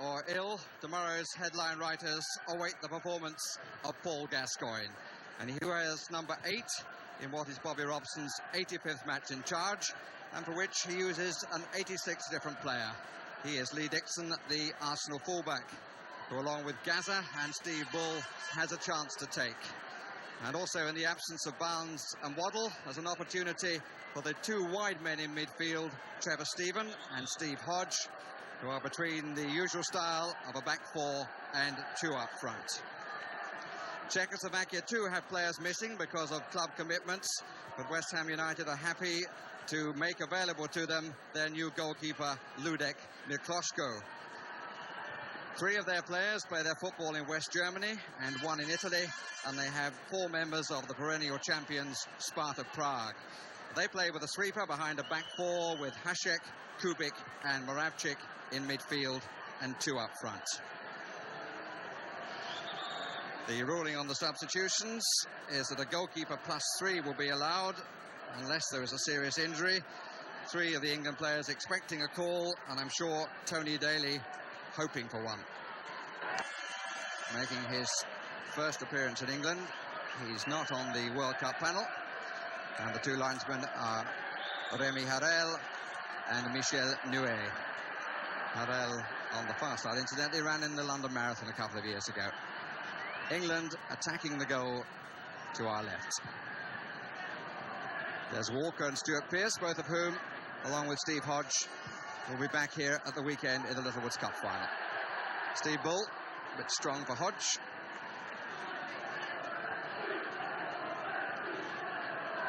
or ill, tomorrow's headline writers await the performance of Paul Gascoigne. And he wears number 8 in what is Bobby Robson's 85th match in charge, and for which he uses an 86 different player. He is Lee Dixon, the Arsenal fullback, who along with Gaza and Steve Bull has a chance to take. And also in the absence of Barnes and Waddle, there's an opportunity for the two wide men in midfield, Trevor Steven and Steve Hodge, who are between the usual style of a back four and two up front. Czechoslovakia too have players missing because of club commitments, but West Ham United are happy to make available to them their new goalkeeper, Ludek Mikloško. 3 of their players play their football in West Germany and 1 in Italy, and they have 4 members of the perennial champions, Sparta Prague. They play with a sweeper behind a back 4 with Hašek, Kubik and Moravčík in midfield and 2 up front. The ruling on the substitutions is that a goalkeeper +3 will be allowed unless there is a serious injury. 3 of the England players expecting a call, and I'm sure Tony Daly hoping for one. Making his first appearance in England, he's not on the World Cup panel, and the 2 linesmen are Rémi Harel and Michel Nuet. Harel on the far side, incidentally ran in the London Marathon a couple of years ago. England attacking the goal to our left. There's Walker and Stuart Pearce, both of whom, along with Steve Hodge, will be back here at the weekend in the Littlewoods Cup final. Steve Bull, a bit strong for Hodge.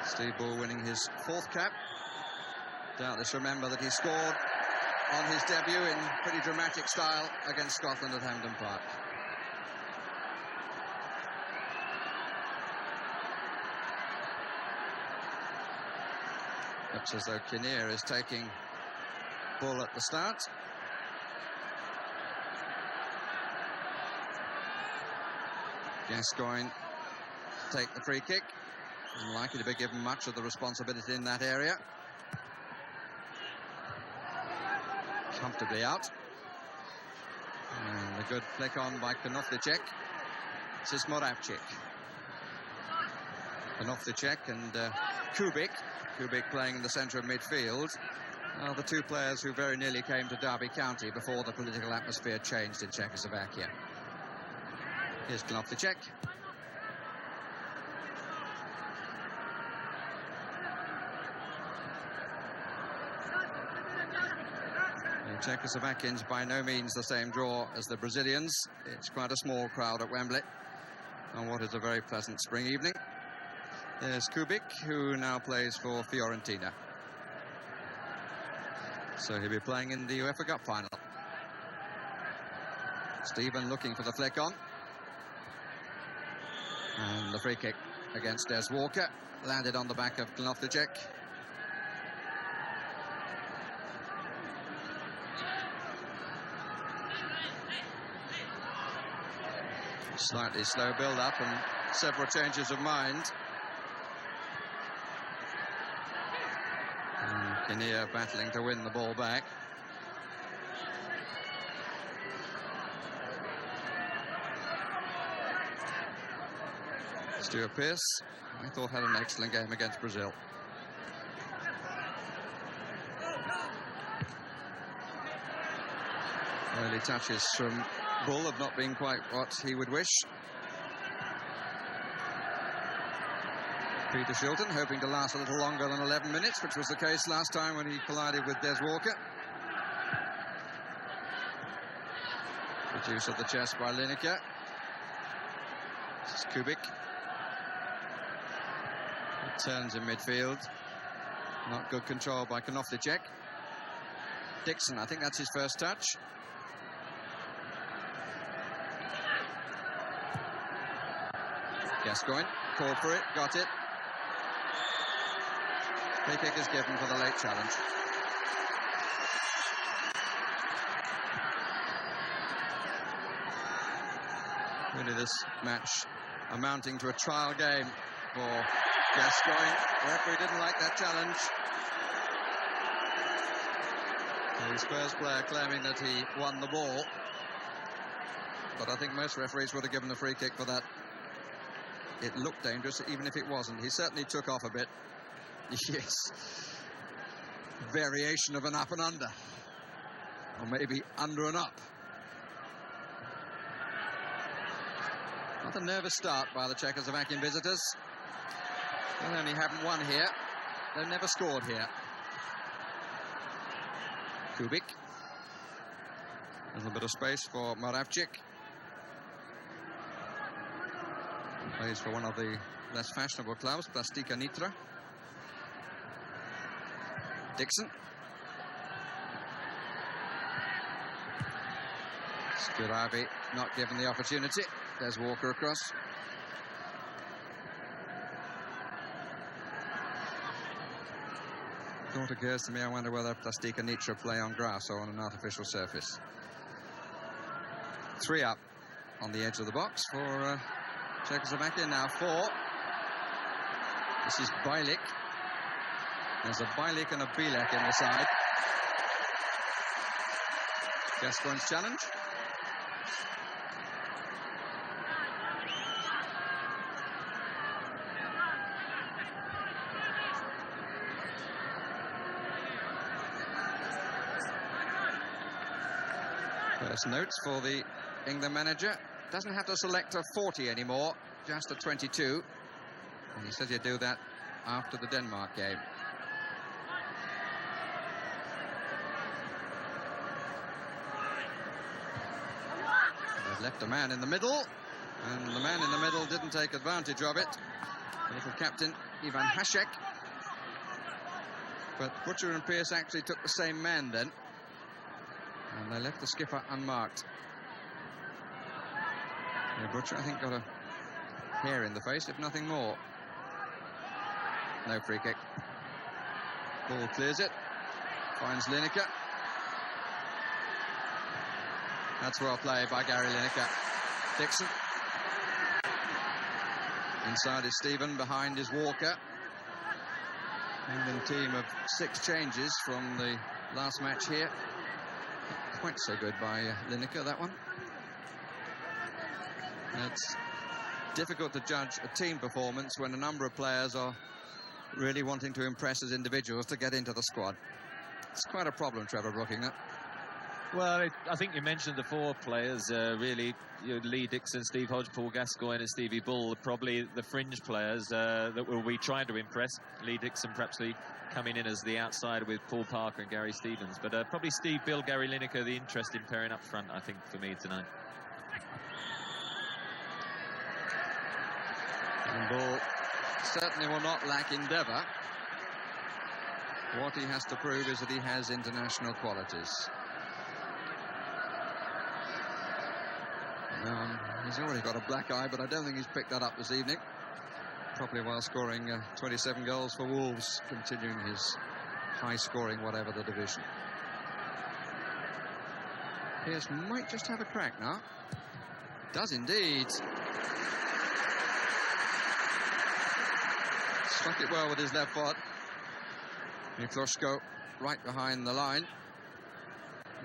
Steve Bull winning his 4th cap. Doubtless remember that he scored on his debut in pretty dramatic style against Scotland at Hampden Park. Looks as though Kinnear is taking Bull at the start. Gascoigne take the free kick. Unlikely to be given much of the responsibility in that area. Comfortably out. And a good flick on by Knoflicek. This is Moravčík. Knoflicek and Kubik. Kubik playing in the centre of midfield. Well, the 2 players who very nearly came to Derby County before the political atmosphere changed in Czechoslovakia. Here's Knoflicek. The Czechoslovakians by no means the same draw as the Brazilians. It's quite a small crowd at Wembley on what is a very pleasant spring evening. There's Kubik, who now plays for Fiorentina. So he'll be playing in the UEFA Cup final. Steven looking for the flick on. And the free kick against Des Walker. Landed on the back of Knoflicek. Slightly slow build-up and several changes of mind. Kinnear battling to win the ball back. Stuart Pearce, I thought, had an excellent game against Brazil. Early touches from Bull have not been quite what he would wish. Peter Shilton hoping to last a little longer than 11 minutes, which was the case last time when he collided with Des Walker. Good use of the chest by Lineker. This is Kubik. It turns in midfield. Not good control by Knoflicek. Dixon, I think that's his first touch. Gascoigne called for it, got it. Free kick is given for the late challenge. Really, this match amounting to a trial game for Gascoigne. The referee didn't like that challenge. The Spurs player claiming that he won the ball. but I think most referees would have given a free kick for that. It looked dangerous, even if it wasn't. He certainly took off a bit. Yes. Variation of an up and under. Or maybe under and up. Not a nervous start by the Czechoslovakian visitors. They only haven't won here. They've never scored here. Kubik. A little bit of space for Moravčík. Plays for one of the less fashionable clubs, Plastika Nitra. Dixon. Skuhravý not given the opportunity. There's Walker across. Thought occurs to me, I wonder whether Plastika Nitra play on grass or on an artificial surface. 3 up on the edge of the box for Czechoslovakia, now 4. This is Bajlik. There's a Bajlik and a Bilek in the side. Gascoigne's challenge. First notes for the England manager. Doesn't have to select a 40 anymore, just a 22. And he said he'd do that after the Denmark game. They've left a man in the middle, and the man in the middle didn't take advantage of it. The little captain, Ivan Hašek. But Butcher and Pearce actually took the same man then. And they left the skipper unmarked. Yeah, Butcher, I think, got a hair in the face, if nothing more. No free kick. Ball clears it. Finds Lineker. That's well played by Gary Lineker. Dixon. Inside is Stephen, behind is Walker. England team of 6 changes from the last match here. Not quite so good by Lineker, that one. It's difficult to judge a team performance when a number of players are really wanting to impress as individuals to get into the squad. It's quite a problem, Trevor, blocking that. Well, I think you mentioned the 4 players, really. Lee Dixon, Steve Hodge, Paul Gascoigne and Stevie Bull, probably the fringe players that will be trying to impress. Lee Dixon perhaps coming in as the outsider with Paul Parker and Gary Stevens. But probably Steve Bill, Gary Lineker, the interesting pairing up front, I think, for me tonight. And Bull certainly will not lack endeavour. What he has to prove is that he has international qualities. He's already got a black eye, but I don't think he's picked that up this evening. Probably while scoring 27 goals for Wolves, continuing his high-scoring whatever the division. Pearce might just have a crack now. Does indeed. Struck it well with his left foot. Mikloško right behind the line.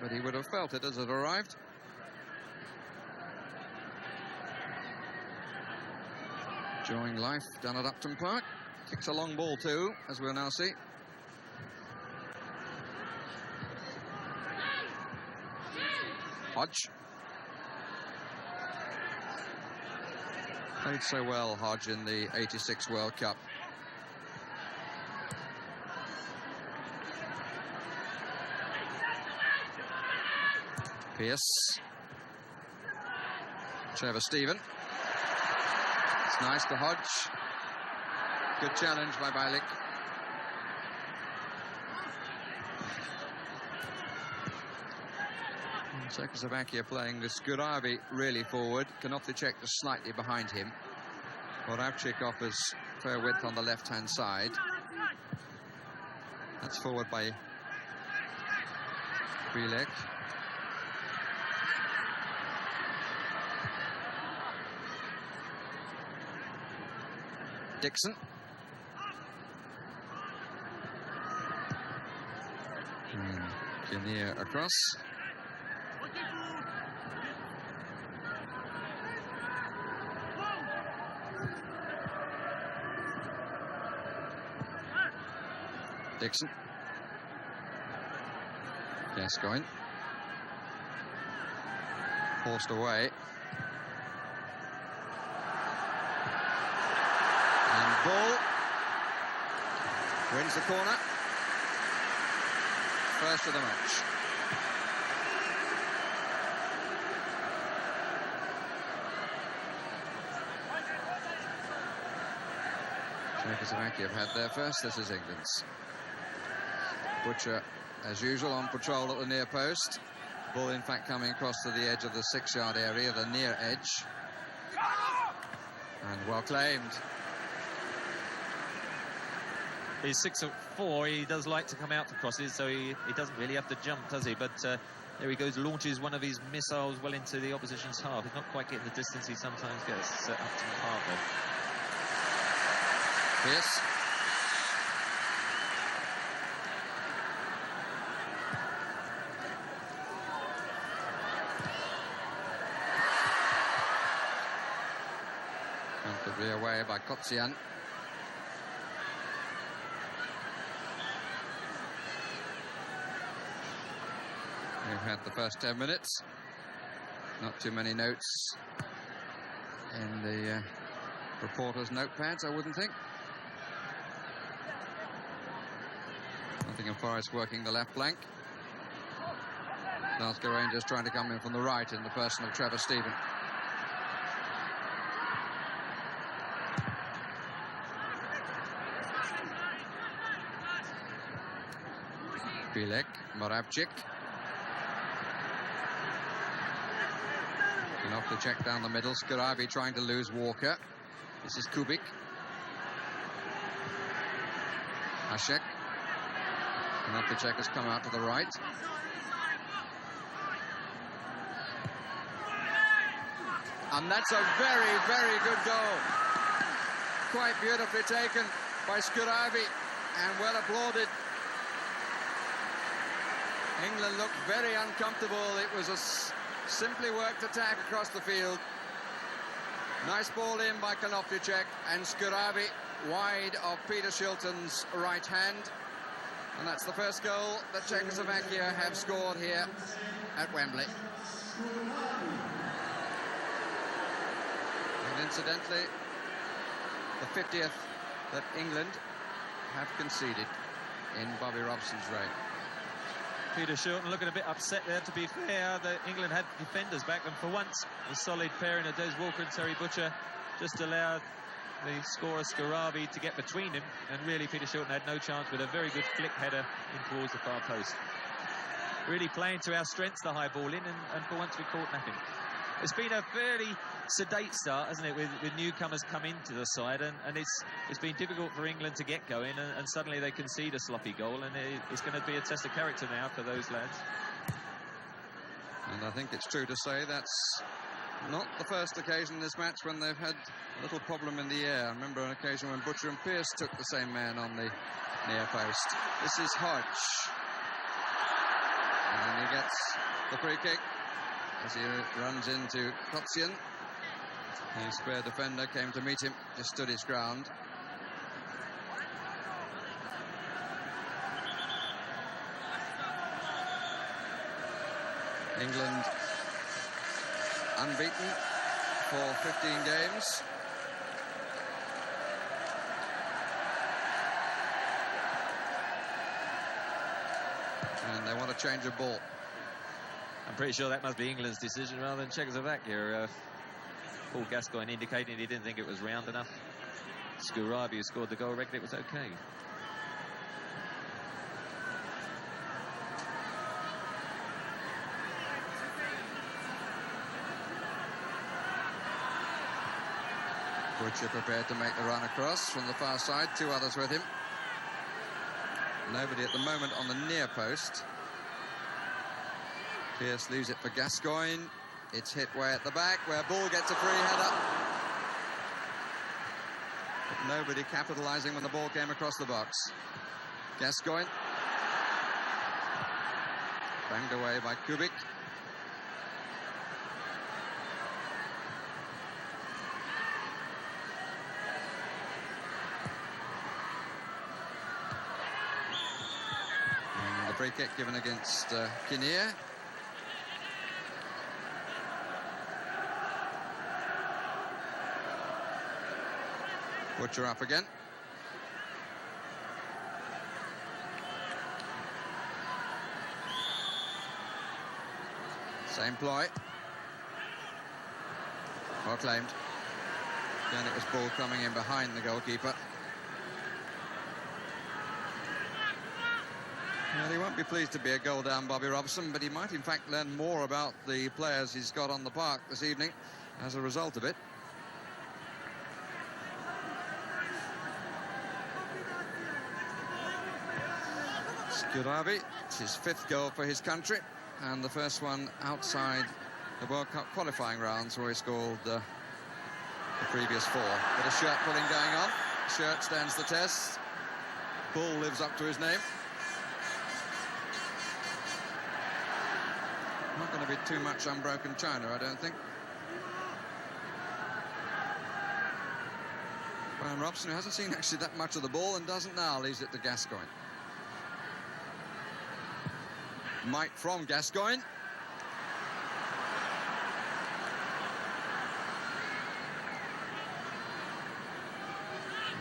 But he would have felt it as it arrived. Enjoying life down at Upton Park. Kicks a long ball too, as we'll now see. Hodge. Played so well, Hodge, in the '86 World Cup. Pearce. Trevor Stephen. It's nice to Hodge. Good challenge by Bajlik. Czechoslovakia playing with Skuhravý really forward. Knoflicek just slightly behind him. Moravčík offers fair width on the left-hand side. That's forward by Bilek. Dixon. Kinnear across. Dixon. Gascoigne. Forced away. And Bull wins the corner. First of the match. Czechoslovakia have had their first. This is England's. Butcher, as usual, on patrol at the near post. Ball, in fact, coming across to the edge of the 6-yard area, the near edge. And well claimed. He's 6'4". He does like to come out for crosses, so he doesn't really have to jump, does he? But there he goes, launches one of his missiles well into the opposition's half. He's not quite getting the distance he sometimes gets set up to the half there. Pierce. Comfortably away by Kotzian. We've had the first 10 minutes. Not too many notes in the reporters' notepads, I wouldn't think. Nottingham Forest working the left flank. Glasgow Rangers trying to come in from the right in the person of Trevor Stephen. Bilek, Moravčík. And off the check down the middle. Skuhravý trying to lose Walker. This is Kubik. Hašek. And off the check has come out to the right. And that's a very, very good goal. Quite beautifully taken by Skuhravý and well applauded. England looked very uncomfortable. It was a simply worked attack across the field. Nice ball in by Konopnicek, and Skuhravý wide of Peter Shilton's right hand. And that's the first goal that Czechoslovakia have scored here at Wembley. And incidentally, the 50th that England have conceded in Bobby Robson's reign. Peter Shilton looking a bit upset there, to be fair. England had defenders back, and for once the solid pairing of Des Walker and Terry Butcher just allowed the scorer Skuhravý to get between him, and really Peter Shilton had no chance with a very good flick header in towards the far post. Really playing to our strengths, the high ball in, and for once we caught nothing. It's been a fairly sedate start, hasn't it, with newcomers come into the side, and it's been difficult for England to get going, and suddenly they concede a sloppy goal, and it's going to be a test of character now for those lads. And I think it's true to say that's not the first occasion in this match when they've had a little problem in the air. I remember an occasion when Butcher and Pierce took the same man on the near post. This is Hodge. And he gets the free kick as he runs into Kotzian. The spare defender came to meet him, just stood his ground. England unbeaten for 15 games. And they want to change of ball. I'm pretty sure that must be England's decision rather than Czechoslovakia. Paul Gascoigne indicating he didn't think it was round enough. Skuhravý, who scored the goal, reckoned it was okay. Butcher prepared to make the run across from the far side. Two others with him. Nobody at the moment on the near post. Pierce leaves it for Gascoigne. It's hit way at the back, where Bull gets a free header. But nobody capitalising when the ball came across the box. Gascoigne. Banged away by Kubik. Free kick given against Kinnear. Butcher up again. Same ploy. Well claimed. Again, it was ball coming in behind the goalkeeper. Well, he won't be pleased to be a goal down, Bobby Robson, but he might in fact learn more about the players he's got on the park this evening as a result of it. Skuhravý, it's his 5th goal for his country, and the first one outside the World Cup qualifying rounds where he scored the previous 4. Bit of shirt pulling going on. Shirt stands the test. Bull lives up to his name. Not going to be too much unbroken china, I don't think. Bryan Robson, who hasn't seen actually that much of the ball and doesn't now, leaves it to Gascoigne. Mike from Gascoigne.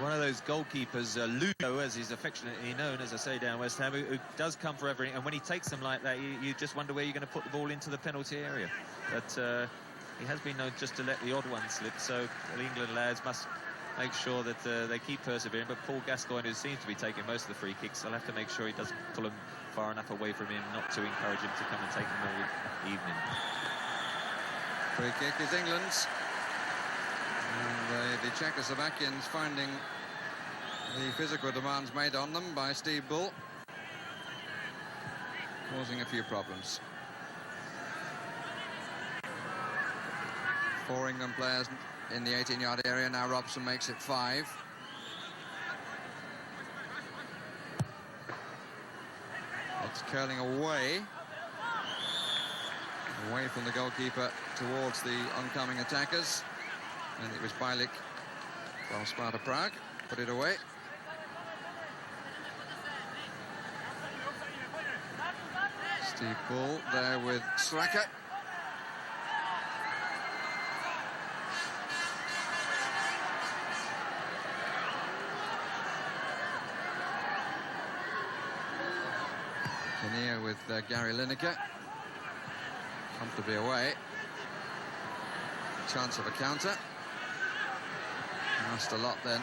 One of those goalkeepers, Ludo, as he's affectionately known, as I say, down West Ham, who does come for everything. And when he takes them like that, you just wonder where you're going to put the ball into the penalty area. But he has been known just to let the odd one slip. So the England lads must make sure that they keep persevering. But Paul Gascoigne, who seems to be taking most of the free kicks, they'll have to make sure he doesn't pull them far enough away from him, not to encourage him to come and take them all evening. Free kick is England's. And the Czechoslovakians finding the physical demands made on them by Steve Bull causing a few problems. 4 England players in the 18-yard area. Now Robson makes it 5. It's curling away from the goalkeeper towards the oncoming attackers. And it was Bielik from Sparta Prague. Put it away. Steve Bull there with Slacker. Kinnear with Gary Lineker. Comfortably away. Chance of a counter. Lost a lot then.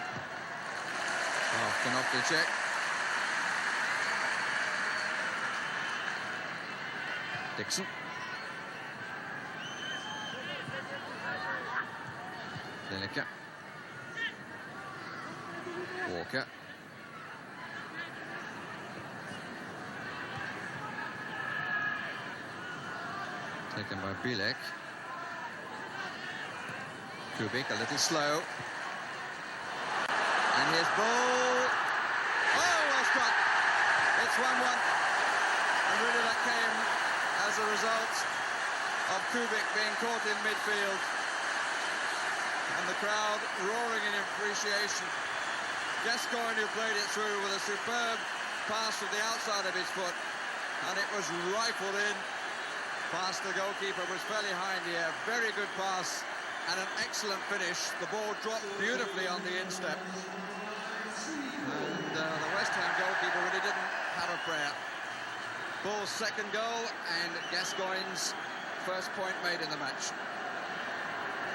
Oh, Konopnicek. Dixon. Lineker. Walker. Taken by Bielik. Kubik a little slow. And his ball. Oh, well struck. It's 1-1. And really that came as a result of Kubik being caught in midfield. And the crowd roaring in appreciation. Gascoigne, who played it through with a superb pass from the outside of his foot. And it was rifled in past the goalkeeper, was fairly high in the air. Very good pass. And an excellent finish. The ball dropped beautifully on the instep. And the West Ham goalkeeper really didn't have a prayer. Bull's 2nd goal and Gascoigne's first point made in the match.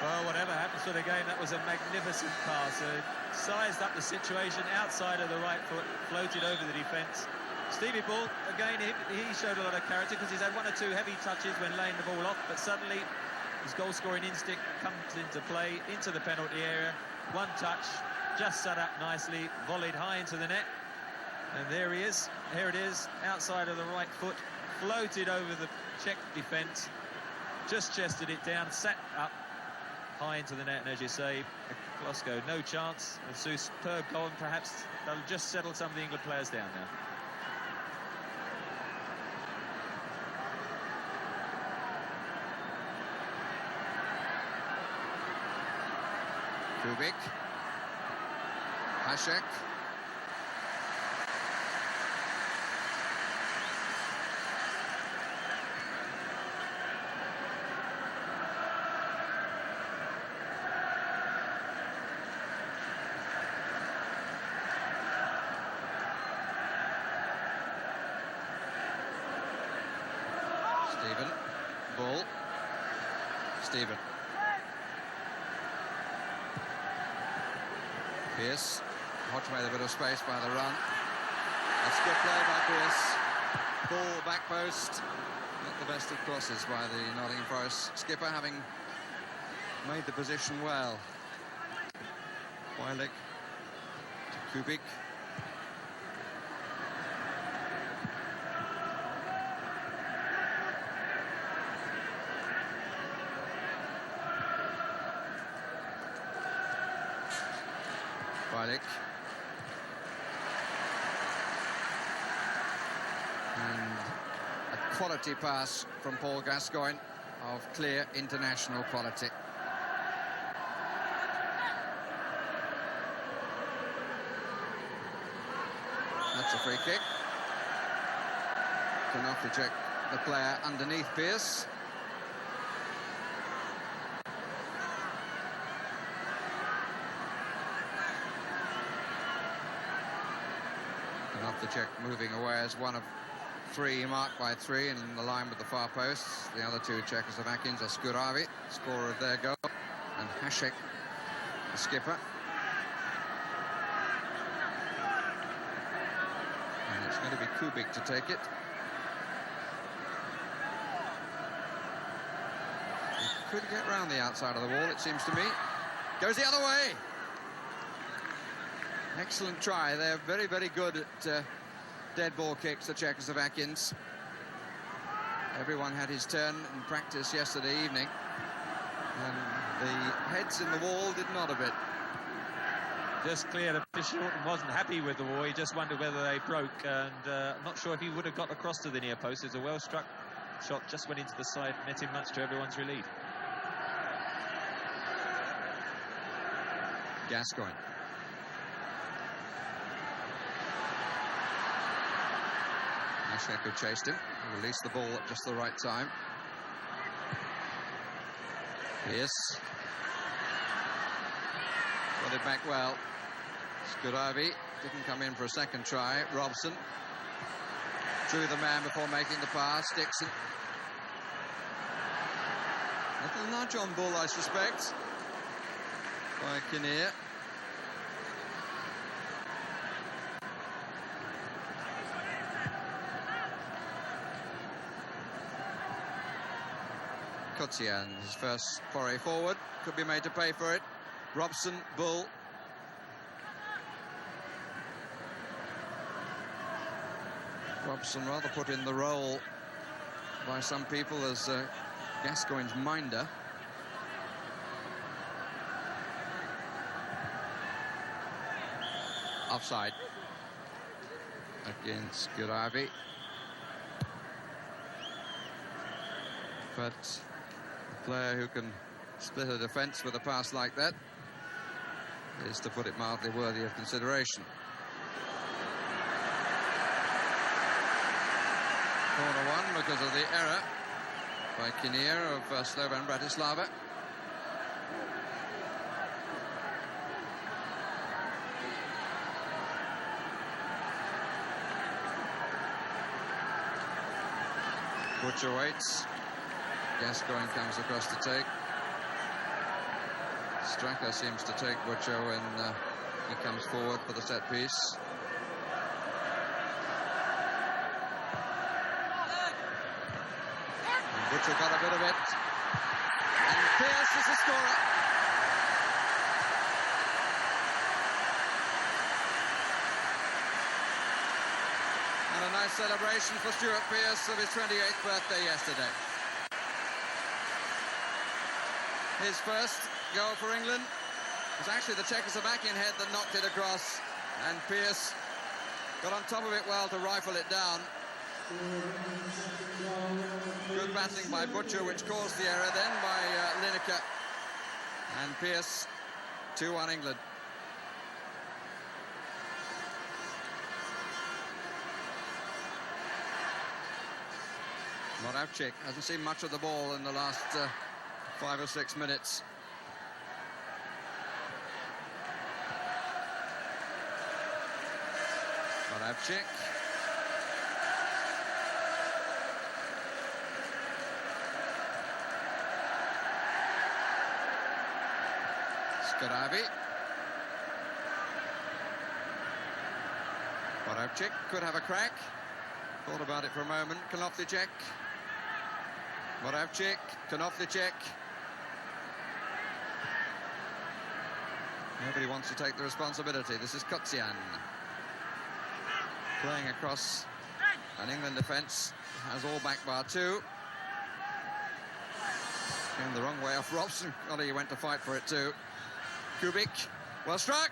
Well, whatever happens to the game, that was a magnificent pass. Sized up the situation outside of the right foot, floated over the defence. Stevie Bull, again, he showed a lot of character because he's had 1 or 2 heavy touches when laying the ball off, but suddenly his goal-scoring instinct comes into play, into the penalty area. 1 touch, just set up nicely, volleyed high into the net. And there he is. Here it is, outside of the right foot, floated over the Czech defence, just chested it down, sat up high into the net. And as you say, Glasgow, no chance. A superb goal, and perhaps that'll just settle some of the England players down now. Kubik. Hašek. even. Pearce. Hodge made a bit of space by the run. That's good play by Pearce. Ball back post. Not the best of crosses by the Nottingham Forest skipper, having made the position well. Wilik to Kubik. Wilik. And a quality pass from Paul Gascoigne of clear international quality. That's a free kick. Enough to check the player underneath Pearce. Enough to check moving away as one of three, marked by three, and in the line with the far posts. The other two Czechoslovakians are Skuhravý, scorer of their goal, and Hašek, the skipper. And it's going to be Kubik to take it. He could get round the outside of the wall, it seems to me. Goes the other way. Excellent try. They're very, very good at dead ball kicks, the Czechoslovakians. Everyone had his turn in practice yesterday evening, and the heads in the wall did not a bit. Just cleared a bit short and wasn't happy with the wall. He just wondered whether they broke, and I'm not sure if he would have got across to the near post. It's a well-struck shot, just went into the side, netting much to everyone's relief. Gascoigne. Hašek who chased him, released the ball at just the right time. Pearce. Got it back well. Skuhravý didn't come in for a second try. Robson drew the man before making the pass. Dixon. Little nudge on Bull, I suspect, by Kinnear. Kotsian, his first foray forward, could be made to pay for it. Robson, Bull. Robson rather put in the role by some people as Gascoigne's minder. Offside against Skuhravý. But a player who can split a defence with a pass like that is, to put it mildly, worthy of consideration. Corner one because of the error by Kinnear of Slovan Bratislava. Butcher waits. Gascoigne comes across to take. Straka seems to take Butcher when he comes forward for the set piece. And Butcher got a bit of it. And Pearce is the scorer. And a nice celebration for Stuart Pearce of his 28th birthday yesterday. His first goal for England was actually the Czechoslovakian head that knocked it across, and Pearce got on top of it well to rifle it down. Good battling by Butcher, which caused the error then by Lineker. And Pearce, 2-1 England. Moravčík hasn't seen much of the ball in the last 5 or 6 minutes. Moravčík. Skuhravý. Moravčík could have a crack. Thought about it for a moment. Czech. Moravčík, Czech. Nobody wants to take the responsibility. This is Kocian. Playing across an England defence. Has all back bar two. Came the wrong way off Robson. Oh, he went to fight for it too. Kubik, well struck.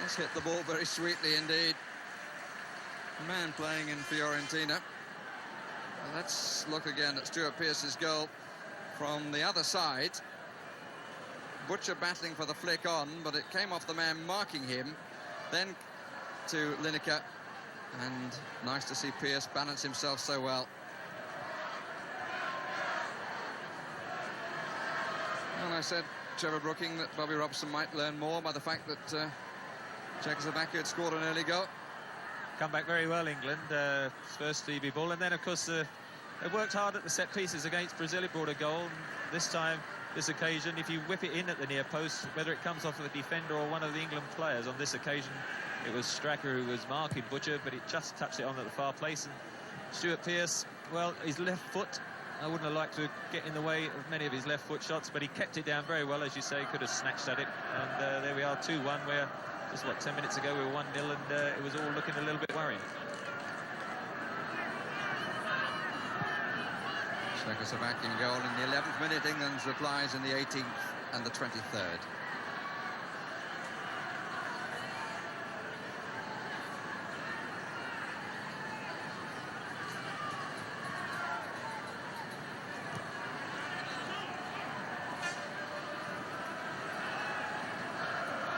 Has hit the ball very sweetly indeed. A man playing in Fiorentina. Well, let's look again at Stuart Pearce's goal from the other side. Butcher battling for the flick on, but it came off the man marking him. Then to Lineker, and nice to see Pearce balance himself so well. And I said, Trevor Brooking, that Bobby Robson might learn more by the fact that Czechoslovakia had scored an early goal. Come back very well, England. First Stevie Bull, and then, of course, they worked hard at the set pieces against Brazil. It brought a goal. This time, this occasion, if you whip it in at the near post, whether it comes off of the defender or one of the England players, on this occasion, it was Stracker who was marking Butcher, but it just touched it on at the far place. And Stuart Pearce, well, his left foot, I wouldn't have liked to get in the way of many of his left foot shots, but he kept it down very well, as you say. Could have snatched at it. And there we are, 2-1, where just, 10 minutes ago we were 1-0, and it was all looking a little bit worrying. Czechoslovakian goal in the 11th minute. England's replies in the 18th and the 23rd.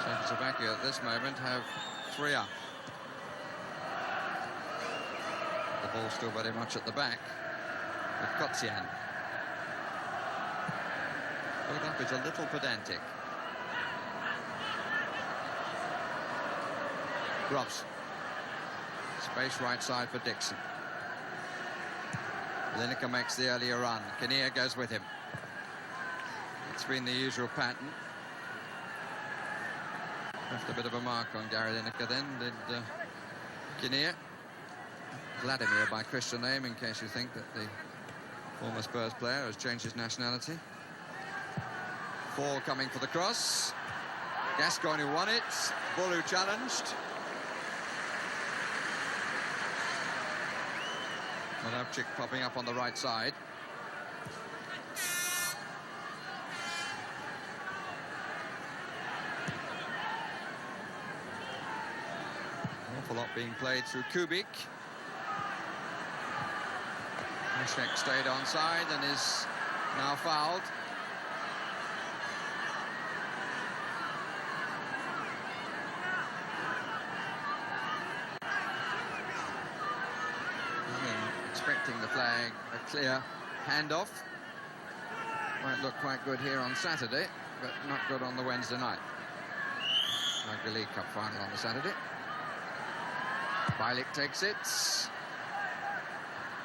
Czechoslovakia at this moment have 3 up. The ball still very much at the back with Kocian. Build up is a little pedantic. Robson. Space right side for Dixon. Lineker makes the earlier run. Kinnear goes with him. It's been the usual pattern. Left a bit of a mark on Gary Lineker then, did Kinnear. Vladimir by Christian name, in case you think that the former Spurs player has changed his nationality. Fall coming for the cross. Gascoigne who won it. Bull who challenged. Moravčík popping up on the right side. An awful lot being played through Kubik. Hašek stayed onside and is now fouled. Expecting the flag, a clear handoff. Might look quite good here on Saturday, but not good on the Wednesday night. Rugby League Cup final on the Saturday. Bielik takes it.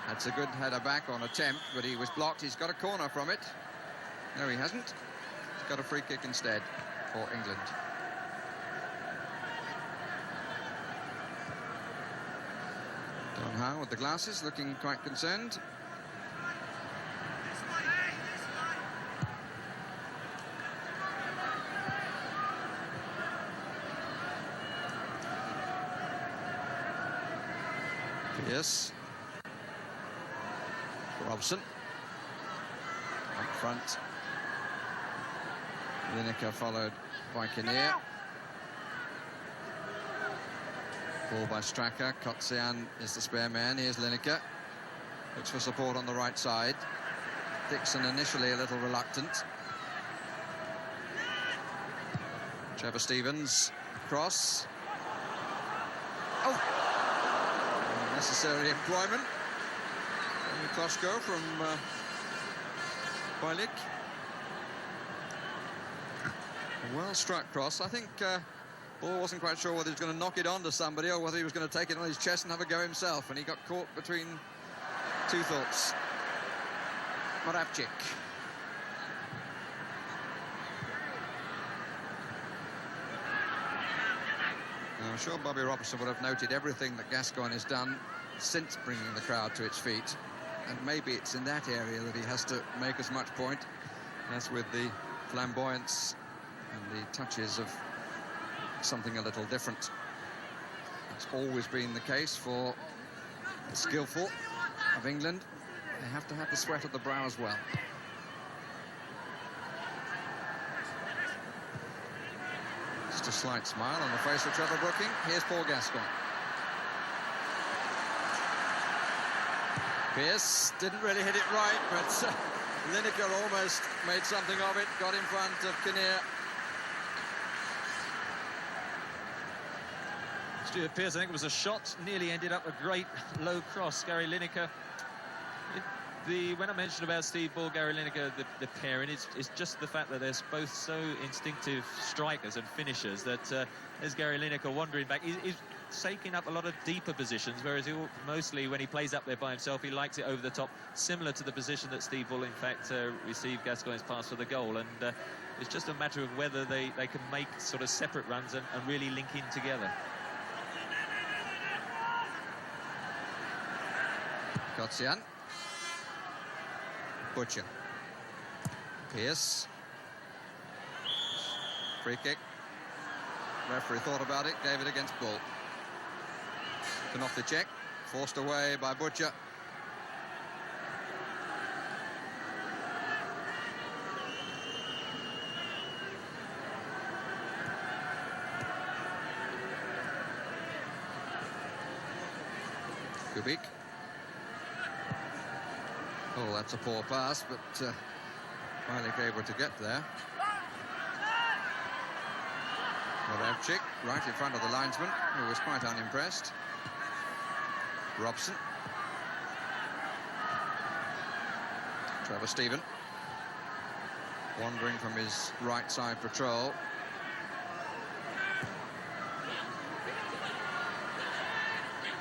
That's a good header back on attempt, but he was blocked. He's got a corner from it. No, he hasn't. He's got a free kick instead for England. Don Howe with the glasses, looking quite concerned. Pearce. Robson. Up front. Lineker followed by Kinnear. Ball by Stracker. Kocian is the spare man. Here's Lineker. Looks for support on the right side. Dixon initially a little reluctant. Trevor Stevens. Cross. Oh! Unnecessary employment. Kloshko from Bielik. Well struck cross. I think Ball wasn't quite sure whether he was going to knock it onto somebody or whether he was going to take it on his chest and have a go himself, and he got caught between two thoughts. Moravčík. I'm sure Bobby Robson would have noted everything that Gascoigne has done since bringing the crowd to its feet, and maybe it's in that area that he has to make as much point as with the flamboyance and the touches of something a little different. It's always been the case for the skillful of England. They have to have the sweat of the brow as well. Just a slight smile on the face of Trevor Brooking. Here's Paul Gascoigne. Pearce didn't really hit it right, but Lineker almost made something of it, got in front of Kinnear. Stuart Pearce, I think it was a shot, nearly ended up a great low cross. Gary Lineker. When I mentioned about Steve Bull, Gary Lineker, the pairing, it's just the fact that they're both so instinctive strikers and finishers that there's Gary Lineker wandering back. He's taking up a lot of deeper positions, whereas mostly when he plays up there by himself, he likes it over the top, similar to the position that Steve Bull, in fact, received Gascoigne's pass for the goal. And it's just a matter of whether they can make sort of separate runs and really link in together. Kotzian. Butcher. Pearce. Free kick. Referee thought about it, gave it against Bull. Knoflicek, forced away by Butcher. Kubik. Oh, that's a poor pass, but finally able to get there. Moravčík, right in front of the linesman, who was quite unimpressed. Robson. Trevor Stephen. Wandering from his right side patrol.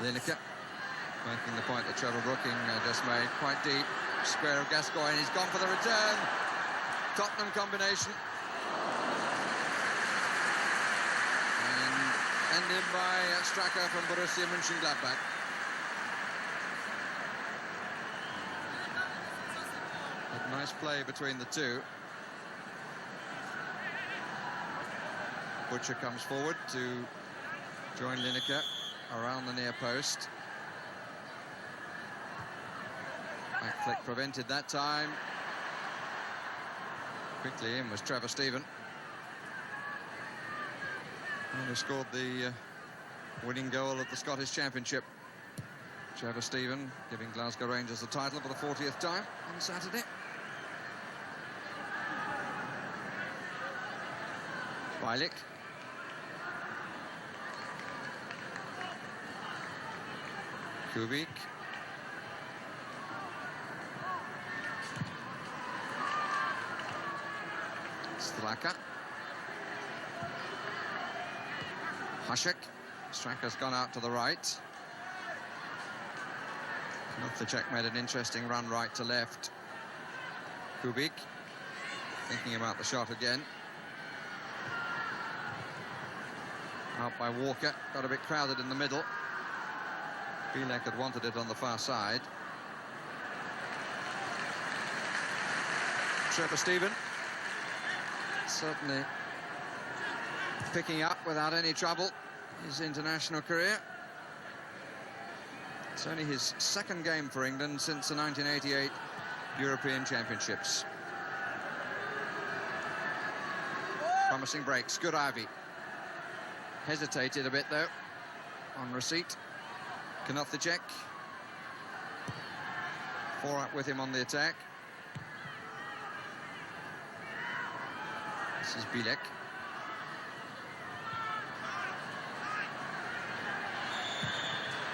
Lineker. Making the point that Trevor Brooking just made, quite deep. Square of Gascoigne, he's gone for the return. Tottenham combination. And ended by a striker from Borussia Mönchengladbach. But nice play between the two. Butcher comes forward to join Lineker around the near post. Back flick prevented that time. Quickly in was Trevor Stephen. And who scored the winning goal of the Scottish Championship. Trevor Stephen giving Glasgow Rangers the title for the 40th time on Saturday. Bielik. Kubik. Straka. Hašek. Straka's gone out to the right. Knoflicek made an interesting run right to left. Kubik thinking about the shot again. Out by Walker, got a bit crowded in the middle. Bielik had wanted it on the far side. Trevor Stephen certainly picking up without any trouble his international career. It's only his second game for England since the 1988 European Championships. Promising break. Skuhravý hesitated a bit though on receipt. Knoflicek 4 up with him on the attack. This is Bielik.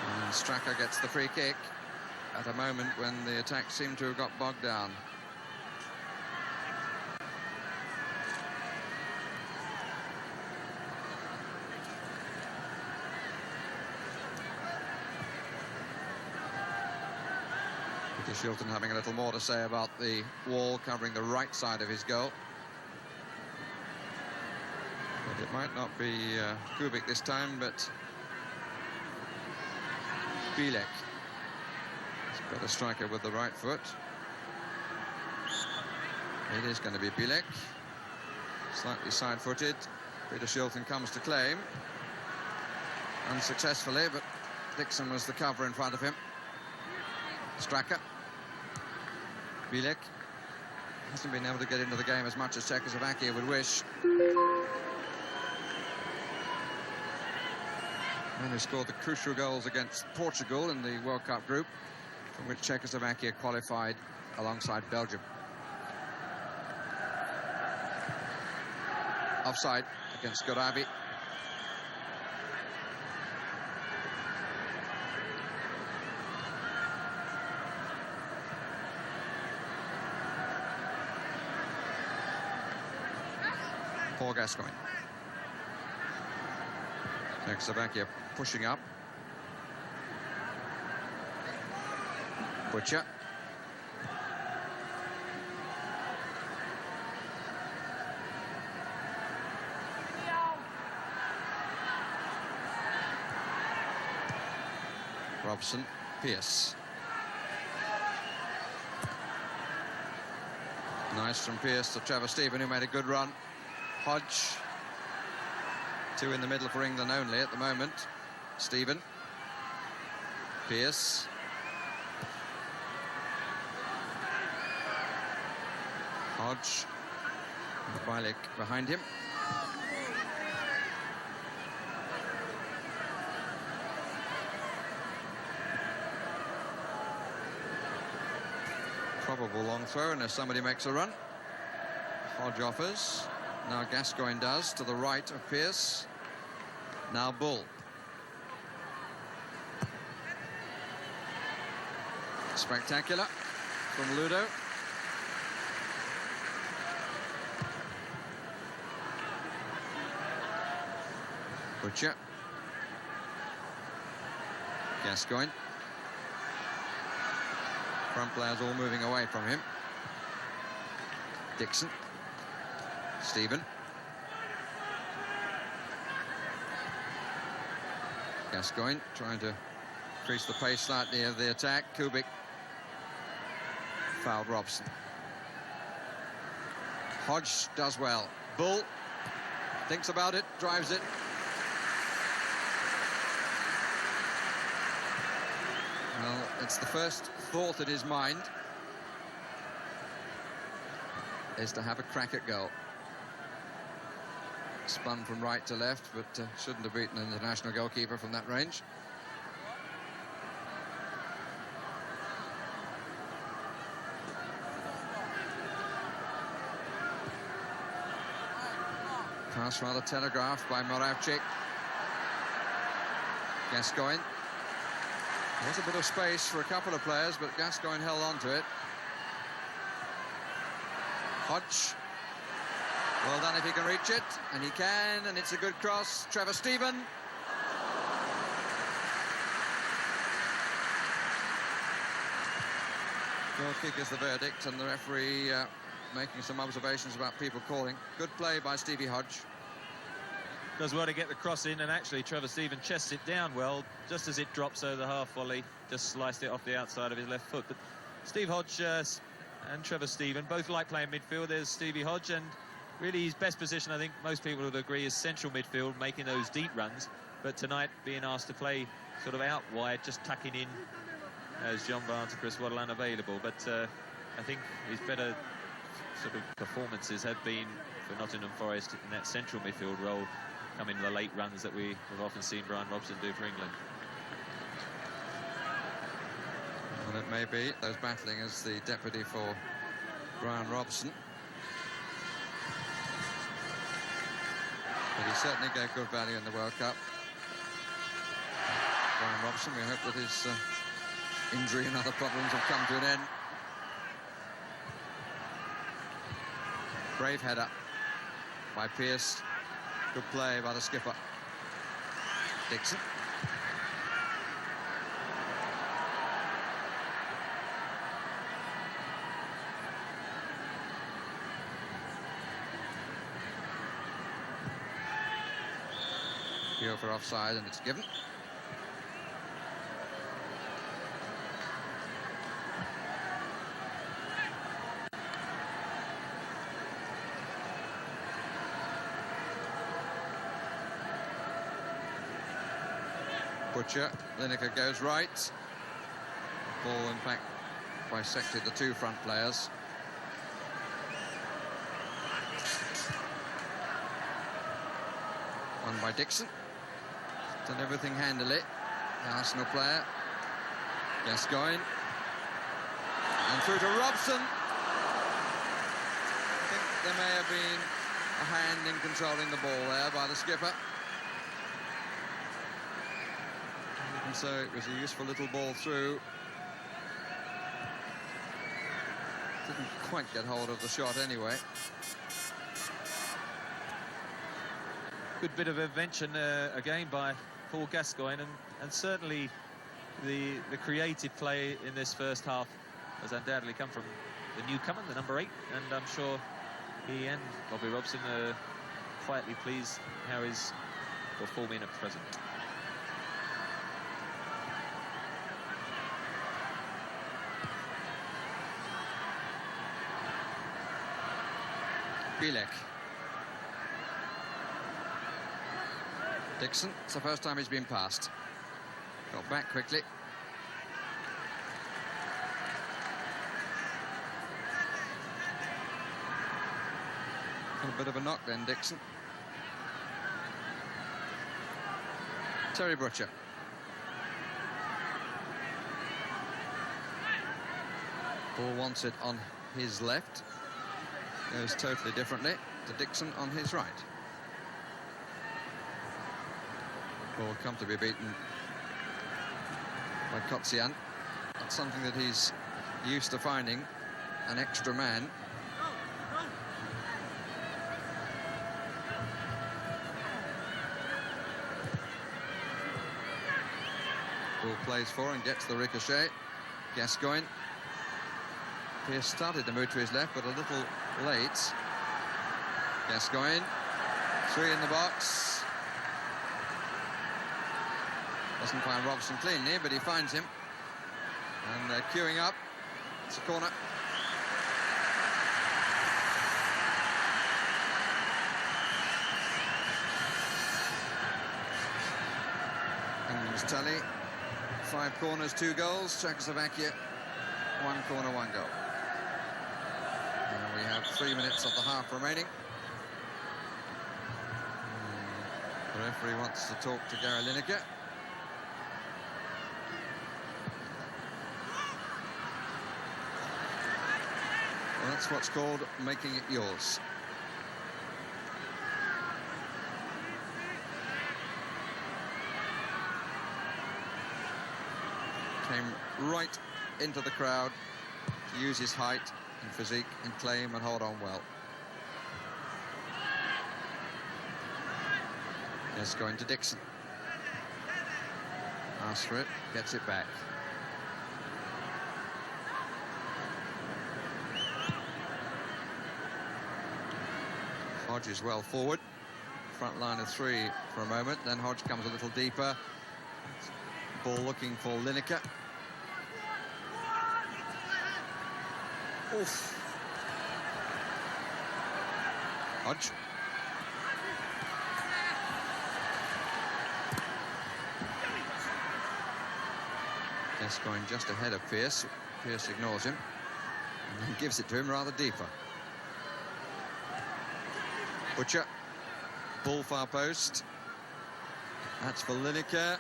And Straka gets the free kick at a moment when the attack seemed to have got bogged down. Shilton having a little more to say about the wall covering the right side of his goal. But it might not be Kubik this time, but Bilek. He's a better striker with the right foot. It is going to be Bilek. Slightly side-footed. Peter Shilton comes to claim. Unsuccessfully, but Dixon was the cover in front of him. Straka. Bilek hasn't been able to get into the game as much as Czechoslovakia would wish. And who scored the crucial goals against Portugal in the World Cup group, from which Czechoslovakia qualified alongside Belgium. Offside against Skuhravý. For Gascoigne. Czechoslovakia pushing up. Butcher. Robson, Pearce. Nice from Pearce to Trevor Stephen, who made a good run. Hodge. Two in the middle for England only at the moment. Stephen. Pearce. Hodge. Bilek behind him. Probable long throw unless somebody makes a run. Hodge offers. Now Gascoigne does to the right of Pearce. Now Bull. Spectacular from Ludo. Butcher. Gascoigne. Front players all moving away from him. Dixon. Stephen. Gascoigne trying to increase the pace slightly of the attack. Kubik fouled Robson. Hodge does well. Bull thinks about it, drives it. Well, it's the first thought in his mind is to have a crack at goal. Spun from right to left, but shouldn't have beaten an international goalkeeper from that range. Pass rather telegraphed by Moravčík. Gascoigne. There was a bit of space for a couple of players, but Gascoigne held on to it. Hodge. Well done if he can reach it, and he can, and it's a good cross. Trevor Stephen. Goal kick is the verdict, and the referee making some observations about people calling. Good play by Stevie Hodge. Does well to get the cross in, and actually Trevor Stephen chests it down well, just as it drops over the half volley, just sliced it off the outside of his left foot. But Steve Hodge and Trevor Stephen both like playing midfield. There's Stevie Hodge, and really his best position, I think most people would agree, is central midfield, making those deep runs. But tonight being asked to play sort of out wide, just tucking in as John Barnes and Chris Waddle unavailable. But I think his better sort of performances have been for Nottingham Forest in that central midfield role, coming the late runs that we have often seen Bryan Robson do for England. Well, it may be those battling as the deputy for Bryan Robson. But he certainly gave good value in the World Cup. Bryan Robson, we hope that his injury and other problems have come to an end. Brave header by Pearce. Good play by the skipper. Dixon. Appeal for offside, and it's given. Butcher, Lineker goes right. Ball, in fact, bisected the two front players. Won by Dixon. Done everything handily. The Arsenal player. Gascoigne. And through to Robson. I think there may have been a hand in controlling the ball there by the skipper. And so it was a useful little ball through. Didn't quite get hold of the shot anyway. Good bit of invention again by Paul Gascoigne, and certainly the creative play in this first half has undoubtedly come from the newcomer, the number 8, and I'm sure he and Bobby Robson are quietly pleased how he's performing at present. Bilek. Dixon, it's the first time he's been passed. Got back quickly. A bit of a knock then, Dixon. Terry Butcher. Ball wants it on his left. Goes totally differently to Dixon on his right. Ball come to be beaten by Kotzian. That's something that he's used to finding, an extra man. Ball plays for and gets the ricochet. Gascoigne. Pearce started to move to his left, but a little late. Gascoigne. 3 in the box. Doesn't find Robson cleanly, but he finds him. And they're queuing up. It's a corner. England's tally. 5 corners, 2 goals. Czechoslovakia, 1 corner, 1 goal. And we have 3 minutes of the half remaining. The referee wants to talk to Gary Lineker. Well, that's what's called making it yours. Came right into the crowd to use his height and physique and claim and hold on well. Yes, going to Dixon. Asks for it, gets it back. Hodge is well forward. Front line of 3 for a moment. Then Hodge comes a little deeper. Ball looking for Lineker. Oof. Hodge. Gascoigne just ahead of Pearce. Pearce ignores him and then gives it to him rather deeper. Butcher. Ball far post. That's for Lineker.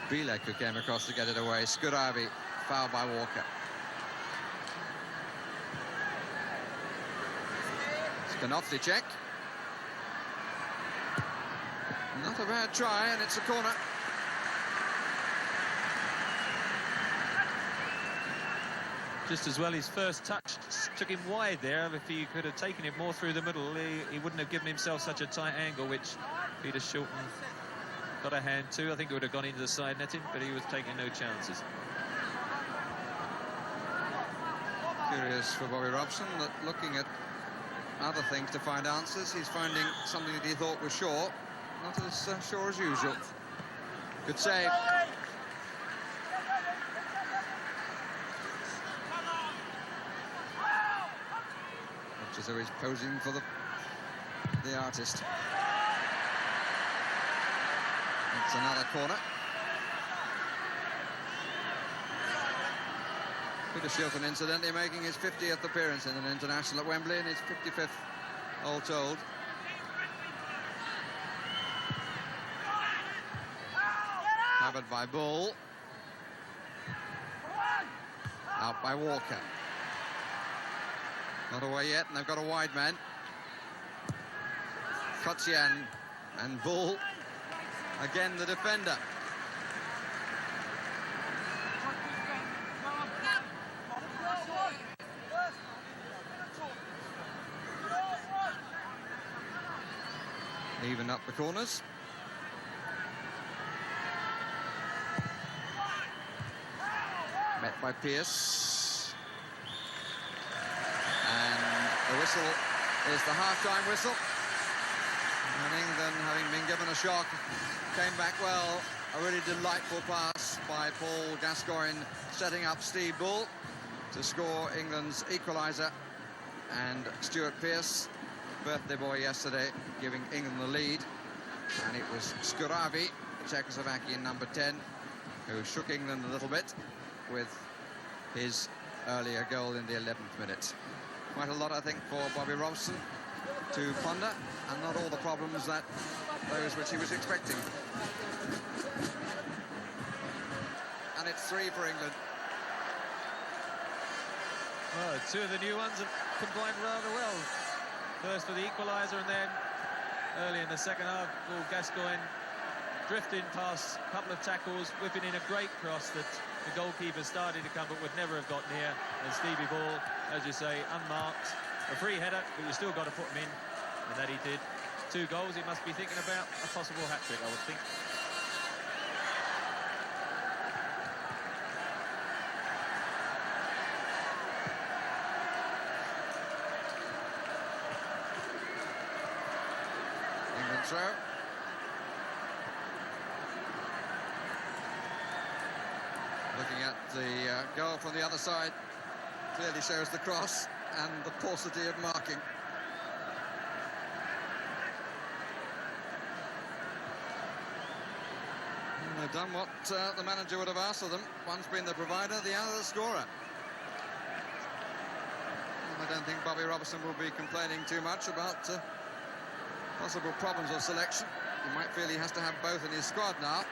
Bilek who came across to get it away. Skuhravý, foul by Walker. Skanofli check. Not a bad try, and it's a corner. Just as well, his first touch took him wide there. If he could have taken it more through the middle, he wouldn't have given himself such a tight angle, which Peter Shilton got a hand to. I think it would have gone into the side netting, but he was taking no chances. Curious for Bobby Robson that looking at other things to find answers, he's finding something that he thought was sure. not as sure as usual. Good save. Looks as though he's posing for the artist. It's another corner. Peter Shilton, incidentally, making his 50th appearance in an international at Wembley and his 55th all told. Covered by Bull. Out by Walker. Not away yet, and they've got a wide man. Kotsian and Bull. Again, the defender. Even up the corners. Met by Pearce. And the whistle is the half-time whistle. And England, having been given a shock, came back well. A really delightful pass by Paul Gascoigne, setting up Steve Bull to score England's equaliser. And Stuart Pearce, birthday boy yesterday, giving England the lead. And it was Skuhravý, the Czechoslovakian number 10, who shook England a little bit with his earlier goal in the 11th minute. Quite a lot, I think, for Bobby Robson to ponder, and not all the problems that those which he was expecting. And it's 3 for England. Well, 2 of the new ones have combined rather well. First for the equaliser, and then early in the second half, Paul Gascoigne drifting past a couple of tackles, whipping in a great cross that the goalkeeper started to come but would never have got near. And Stevie Bull, as you say, unmarked. A free header, but you still got to put him in. And that he did. 2 goals, he must be thinking about a possible hat-trick, I would think. England throw. Looking at the goal from the other side, clearly shows the cross and the paucity of marking. And they've done what the manager would have asked of them. One's been the provider, the other the scorer. And I don't think Bobby Robson will be complaining too much about possible problems of selection. He might feel he has to have both in his squad now.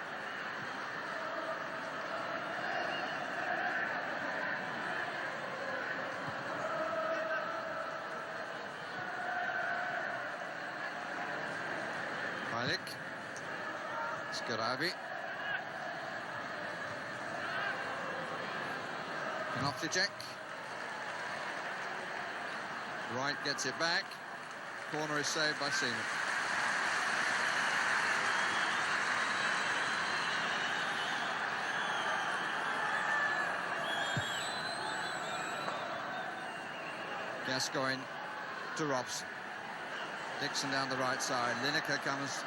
Skuhravý. Moravčík. Wright gets it back. Corner is saved by Seaman. Gascoigne to Robson. Dixon down the right side. Lineker comes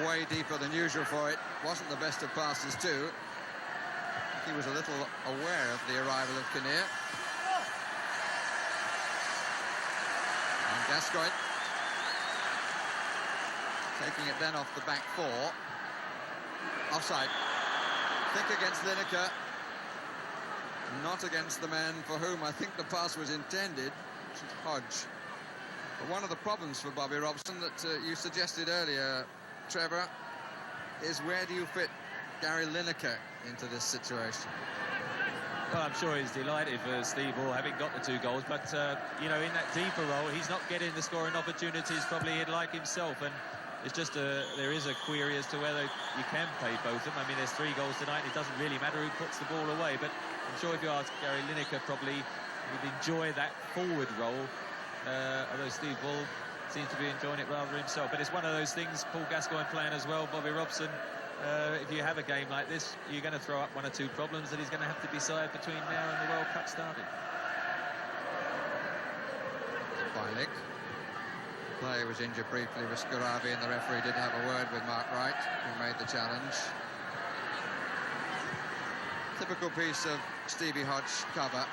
way deeper than usual for it. Wasn't the best of passes too. He was a little aware of the arrival of Kinnear. And Gascoigne taking it then off the back 4. Offside. Think against Lineker. Not against the man for whom I think the pass was intended, which is Hodge. But one of the problems for Bobby Robson that you suggested earlier, Trevor, is where do you fit Gary Lineker into this situation? Well, I'm sure he's delighted for Steve Bull having got the 2 goals, but you know, in that deeper role, he's not getting the scoring opportunities probably he'd like himself, and it's just there is a query as to whether you can pay both of them. I mean, there's 3 goals tonight. It doesn't really matter who puts the ball away, but I'm sure if you ask Gary Lineker, probably would enjoy that forward role, although Steve Bull seems to be enjoying it rather himself. But it's one of those things, Paul Gascoigne playing as well, Bobby Robson. If you have a game like this, you're going to throw up 1 or 2 problems that he's going to have to decide between now and the World Cup starting. Bylick. Player was injured briefly with Skuhravý, and the referee did have a word with Mark Wright, who made the challenge. Typical piece of Stevie Hodge cover.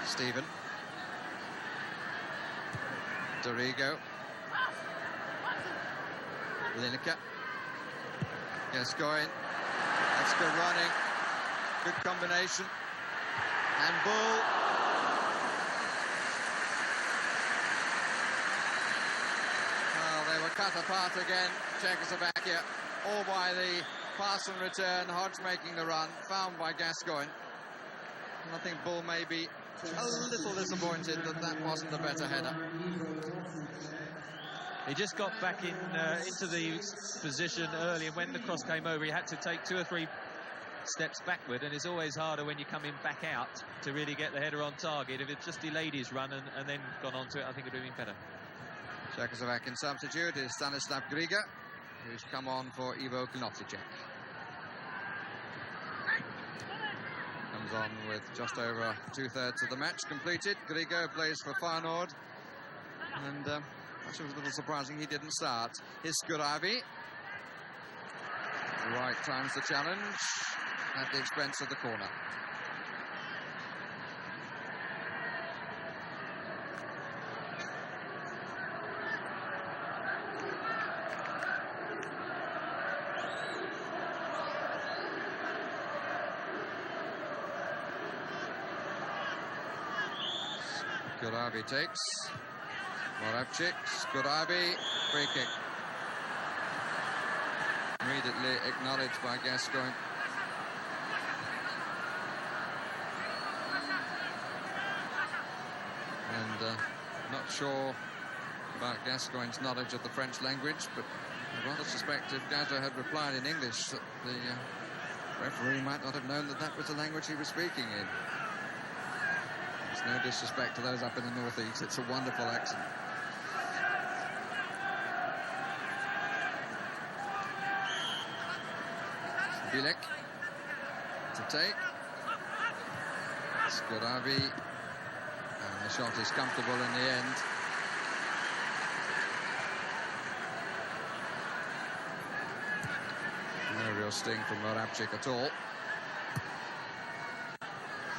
Stephen. Dorigo. Lineker. Gascoigne. That's good running. Good combination. And Bull. Well, they were cut apart again, Czechoslovakia, all by the pass and return. Hodge making the run, found by Gascoigne. And I think Bull may be a little disappointed that that wasn't a better header. He just got back into the position early, and when the cross came over, he had to take 2 or 3 steps backward, and it's always harder when you're coming back out to really get the header on target. If it just delayed his run and then gone on to it, I think it would have been better. Czechoslovakian substitute is Stanislav Griga, who's come on for Ivo Knotlicek. Comes on with just over 2/3 of the match completed. Griga plays for Feyenoord, and actually was a little surprising he didn't start. Here's Skuhravý. Right times the challenge at the expense of the corner. Skuhravý takes. Moravčík, Skuhravý, free kick. Immediately acknowledged by Gascoigne. And not sure about Gascoigne's knowledge of the French language, but I rather suspect if Gazza had replied in English that the referee might not have known that that was the language he was speaking in. There's no disrespect to those up in the northeast, it's a wonderful accent. Bilek to take. Skuhravý, and the shot is comfortable in the end. No real sting from Moravčík at all.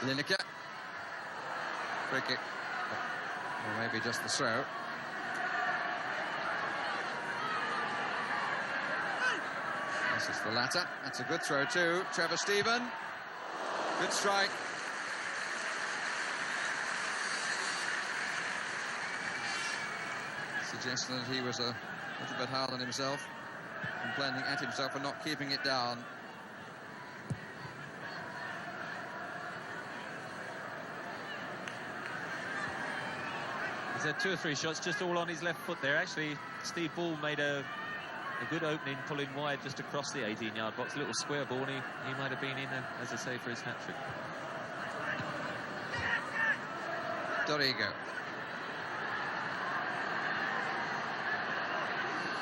Lineker. Free kick. Or maybe just the throw. This is the latter. That's a good throw too. Trevor Stephen. Good strike. Suggesting that he was a little bit hard on himself, complaining at himself for not keeping it down. He's had 2 or 3 shots just all on his left foot there. Actually, Steve Bull made a good opening, pulling wide just across the 18-yard box. A little square ball, and he might have been in, as I say, for his hat-trick. Dorigo.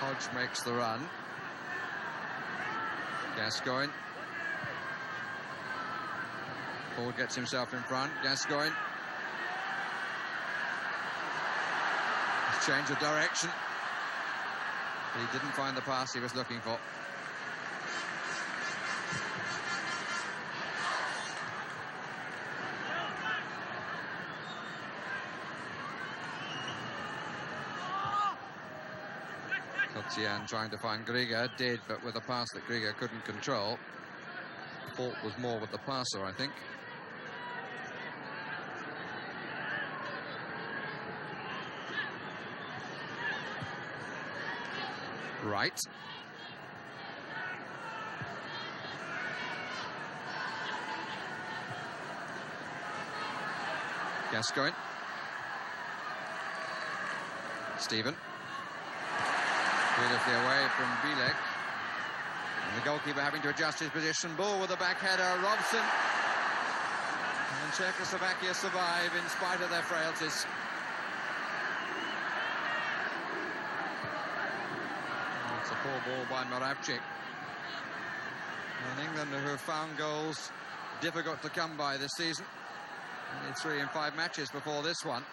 Hodge makes the run. Gascoigne. Paul gets himself in front. Gascoigne. Change of direction. He didn't find the pass he was looking for. Kotsian trying to find Griga, did, but with a pass that Griga couldn't control. Fault was more with the passer, I think. Right. Gascoigne. Stephen. Beautifully away from Bilek. And the goalkeeper having to adjust his position. Ball with a back header. Robson. And Czechoslovakia survive in spite of their frailties. It's a poor ball by Moravčík. And England, who have found goals difficult to come by this season, Only 3 in 5 matches before this one.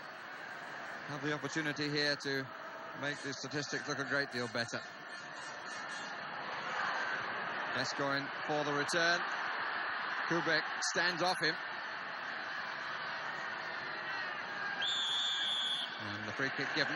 Have the opportunity here to make the statistics look a great deal better. Gascoigne for the return. Kubek stands off him. And the free kick given.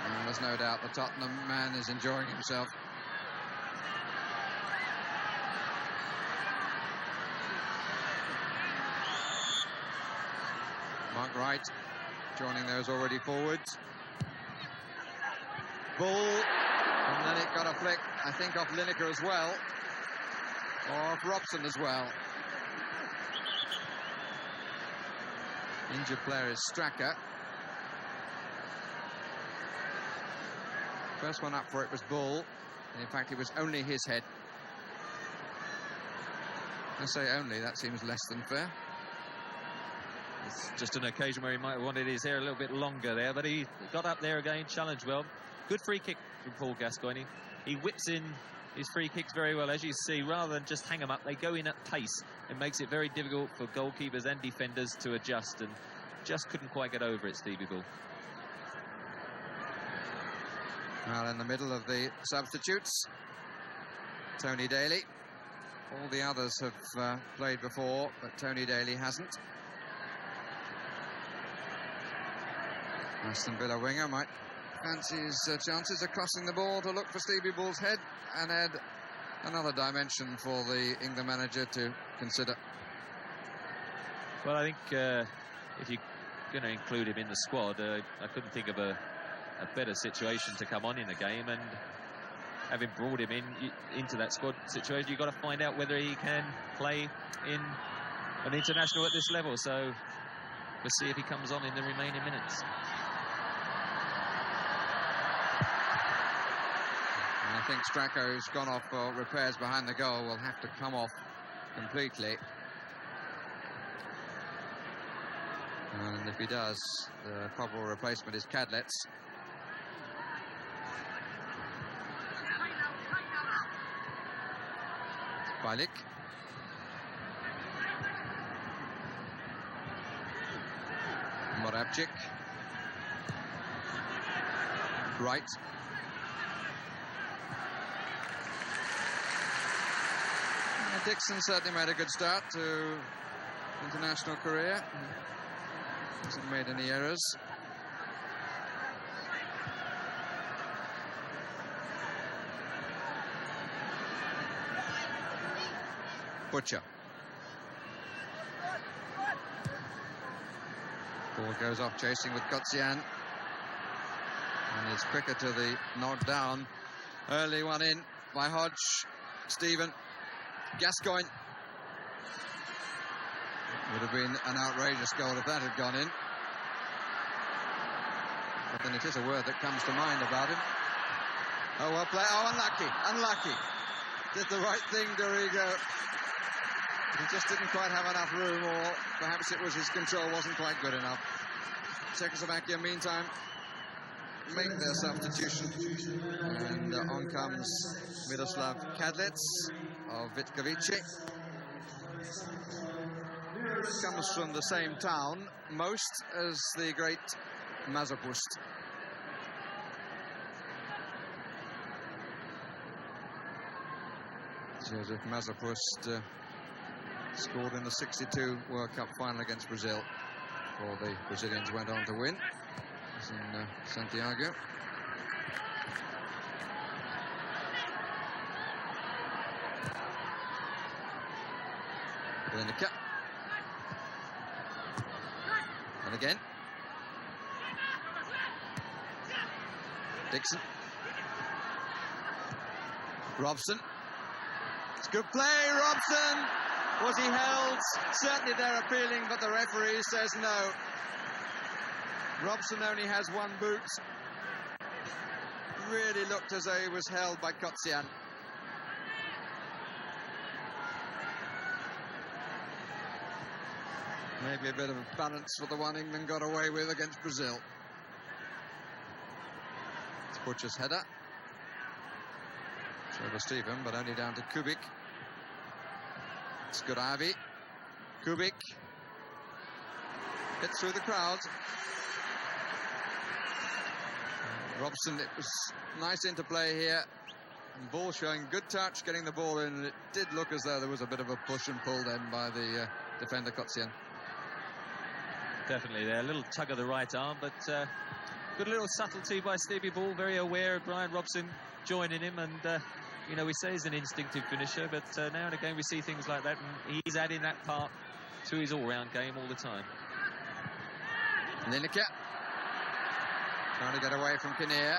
And there's no doubt the Tottenham man is enjoying himself. Mark Wright joining those already forwards. Bull, and then it got a flick, I think, off Lineker as well, or off Robson as well. Injured player is Straka. First one up for it was Bull, and in fact it was only his head. I say only, that seems less than fair. It's just an occasion where he might have wanted his hair a little bit longer there, but he got up there again, challenged well. Good free kick from Paul Gascoigne. He whips in his free kicks very well, as you see. Rather than just hang them up, they go in at pace. It makes it very difficult for goalkeepers and defenders to adjust, and just couldn't quite get over it, Stevie Bull. Well, in the middle of the substitutes, Tony Daly. All the others have played before, but Tony Daly hasn't. Aston Villa winger might fancy his chances of crossing the ball to look for Stevie Bull's head and add another dimension for the England manager to consider. Well, I think if you're going to include him in the squad, I couldn't think of a better situation to come on in the game, and having brought him into that squad situation, you've got to find out whether he can play in an international at this level. So we'll see if he comes on in the remaining minutes. I think Straka, who's gone off for repairs behind the goal, will have to come off completely. And if he does, the probable replacement is Cadlet's. Bajlik. Moravčík. Right. Dixon certainly made a good start to international career. Hasn't made any errors. Butcher. Ball goes off chasing with Kotzian. And is quicker to the knockdown. Early one in by Hodge. Stephen. Gascoigne. Would have been an outrageous goal if that had gone in. But then it is a word that comes to mind about him. Oh, well played. Oh, unlucky. Did the right thing, Dorigo. He just didn't quite have enough room, or perhaps it was his control wasn't quite good enough. Czechoslovakia, meantime, make their substitution. And on comes Miroslav Kadlec of Vitkovice. Comes from the same town, most, as the great Mazopust. Joseph Mazopust scored in the '62 World Cup final against Brazil, before the Brazilians went on to win. It was in Santiago. Lineker. And again. Dixon. Robson. It's good play, Robson. Was he held? Certainly they're appealing, but the referee says no. Robson only has one boot. Really looked as though he was held by Kotzian. Maybe a bit of a balance for the one England got away with against Brazil. It's Butcher's header. It's over Stephen, but only down to Kubik. Skuhravý. Kubik. Gets through the crowd. Robson, it was nice interplay here. And Ball showing good touch, getting the ball in. And it did look as though there was a bit of a push and pull then by the defender Kotsian. Definitely there, a little tug of the right arm, but good little subtlety by Stevie Ball, very aware of Bryan Robson joining him, and you know, we say he's an instinctive finisher, but now and again we see things like that, and he's adding that part to his all-round game all the time. Lineker trying to get away from Kinnear.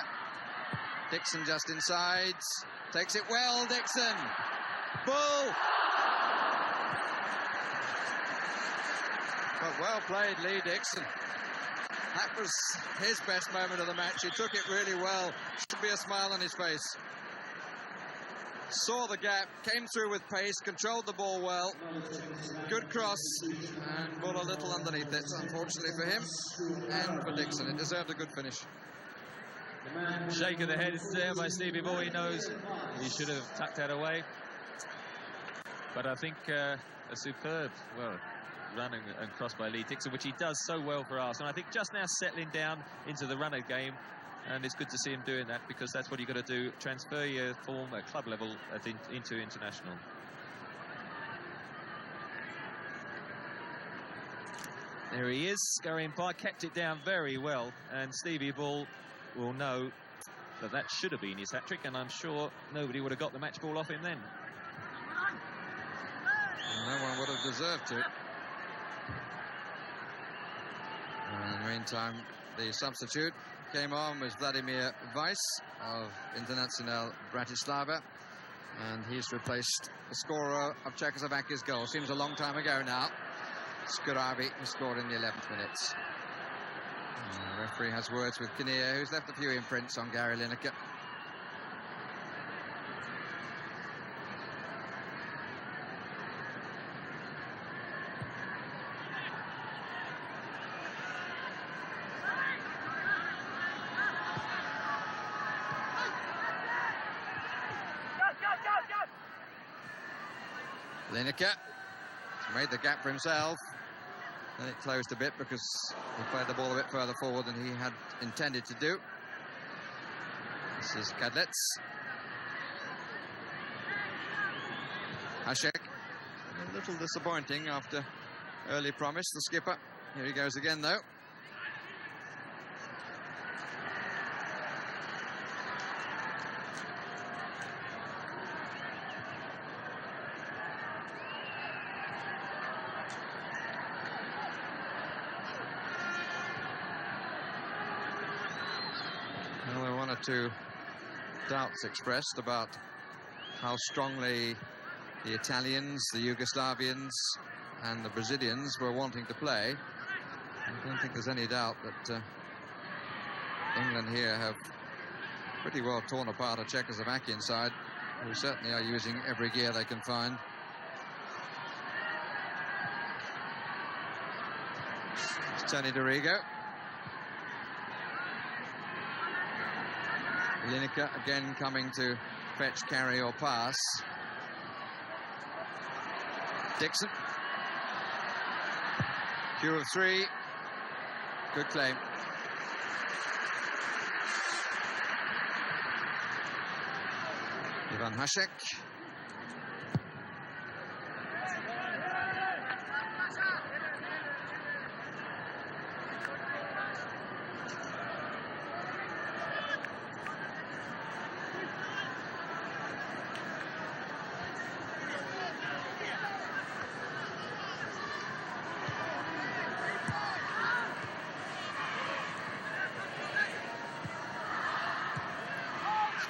Dixon just inside, takes it well, Dixon. Bull! But well played, Lee Dixon. That was his best moment of the match. He took it really well. Should be a smile on his face. Saw the gap, came through with pace, controlled the ball well. Good cross, and Bull a little underneath it, unfortunately for him and for Dixon. It deserved a good finish. Shake of the head there by Stevie Ball. He knows he should have tucked that away. But I think a superb, run and cross by Lee Dixon, which he does so well for Arsenal. I think just now settling down into the runner game, and it's good to see him doing that, because that's what you've got to do, transfer your form at club level into international. There he is, going by, kept it down very well, and Stevie Ball will know that that should have been his hat-trick, and I'm sure nobody would have got the match ball off him then. No one would have deserved it. In the meantime, the substitute came on was Vladimir Weiss of International Bratislava, and he's replaced the scorer of Czechoslovakia's goal. Seems a long time ago now. Skuhravý, who scored in the 11th minute. The referee has words with Kinnear, who's left a few imprints on Gary Lineker. Lineker made the gap for himself. Then it closed a bit because he played the ball a bit further forward than he had intended to do. This is Kadlec. Hašek. A little disappointing after early promise, the skipper. Here he goes again, though. Two doubts expressed about how strongly the Italians, the Yugoslavians and the Brazilians were wanting to play. I don't think there's any doubt that England here have pretty well torn apart a Czechoslovakian side, who certainly are using every gear they can find. It's Tony Dorigo. Lineker again coming to fetch, carry or pass. Dixon. Cue of three. Good claim. Ivan Hašek.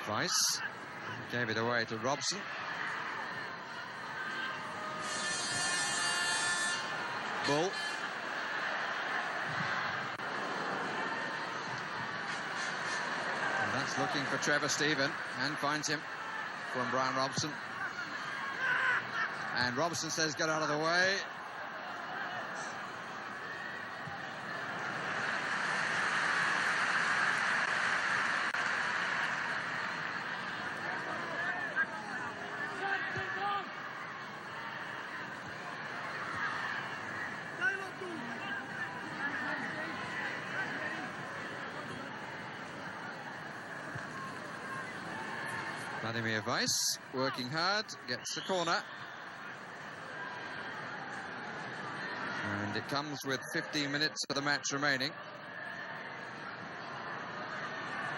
Weiss gave it away to Robson. Bull. And that's looking for Trevor Stephen, and finds him from Bryan Robson. And Robson says, get out of the way. Vladimir Weiss working hard, gets the corner. And it comes with 15 minutes of the match remaining.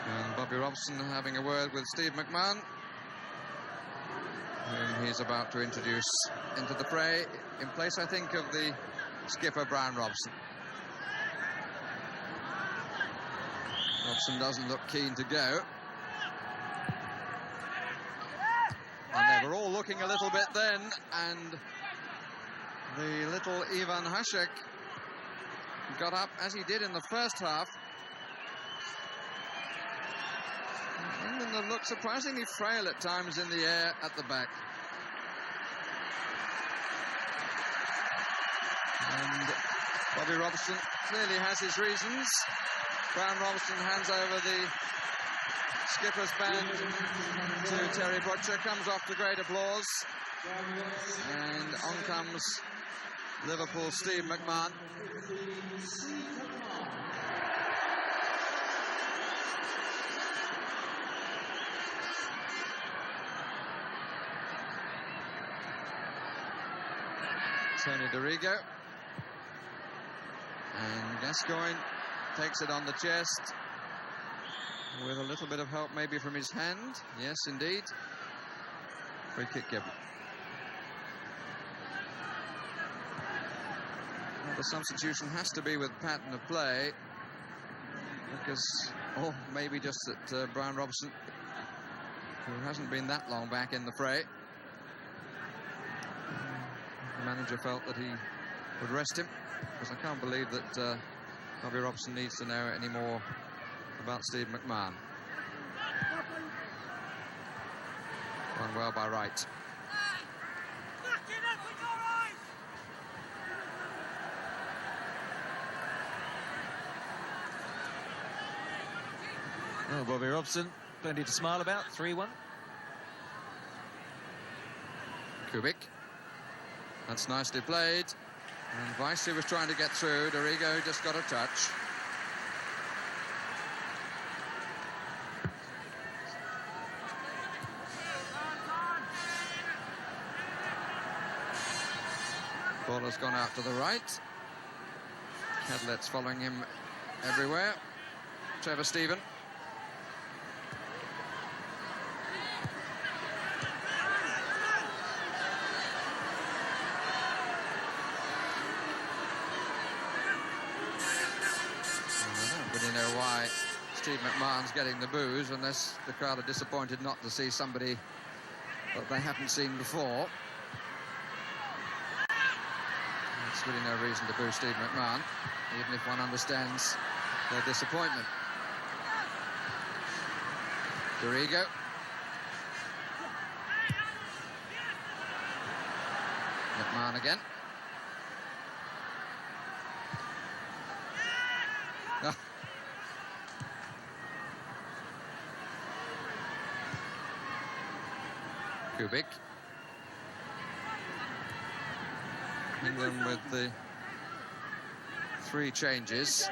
And Bobby Robson having a word with Steve McMahon, whom he's about to introduce into the fray, in place, I think, of the skipper, Bryan Robson. Robson doesn't look keen to go. And they were all looking a little bit then, and the little Ivan Hašek got up as he did in the first half. England have looked surprisingly frail at times in the air at the back. And Bobby Robson clearly has his reasons. Bryan Robson hands over the skipper's band to Terry Butcher, comes off to great applause. And on comes Liverpool's Steve McMahon. Tony Dorigo. And Gascoigne takes it on the chest with a little bit of help maybe from his hand. Yes, indeed. Free kick given. Well, the substitution has to be with pattern of play, because, or maybe just that Bryan Robson, who hasn't been that long back in the fray, the manager felt that he would rest him, because I can't believe that Bobby Robson needs to know any more about Steve McMahon. Done well by Wright. Oh, Bobby Robson, plenty to smile about. 3-1. Kubik. That's nicely played. And Weiss was trying to get through. Dorigo just got a touch. Ball has gone out to the right. Cadlet's following him everywhere. Trevor Stephen. Why Steve McMahon's getting the boos, unless the crowd are disappointed not to see somebody that they haven't seen before. There's really no reason to boo Steve McMahon, even if one understands their disappointment. Dorigo. McMahon again. Oh. Kubik. England with the 3 changes.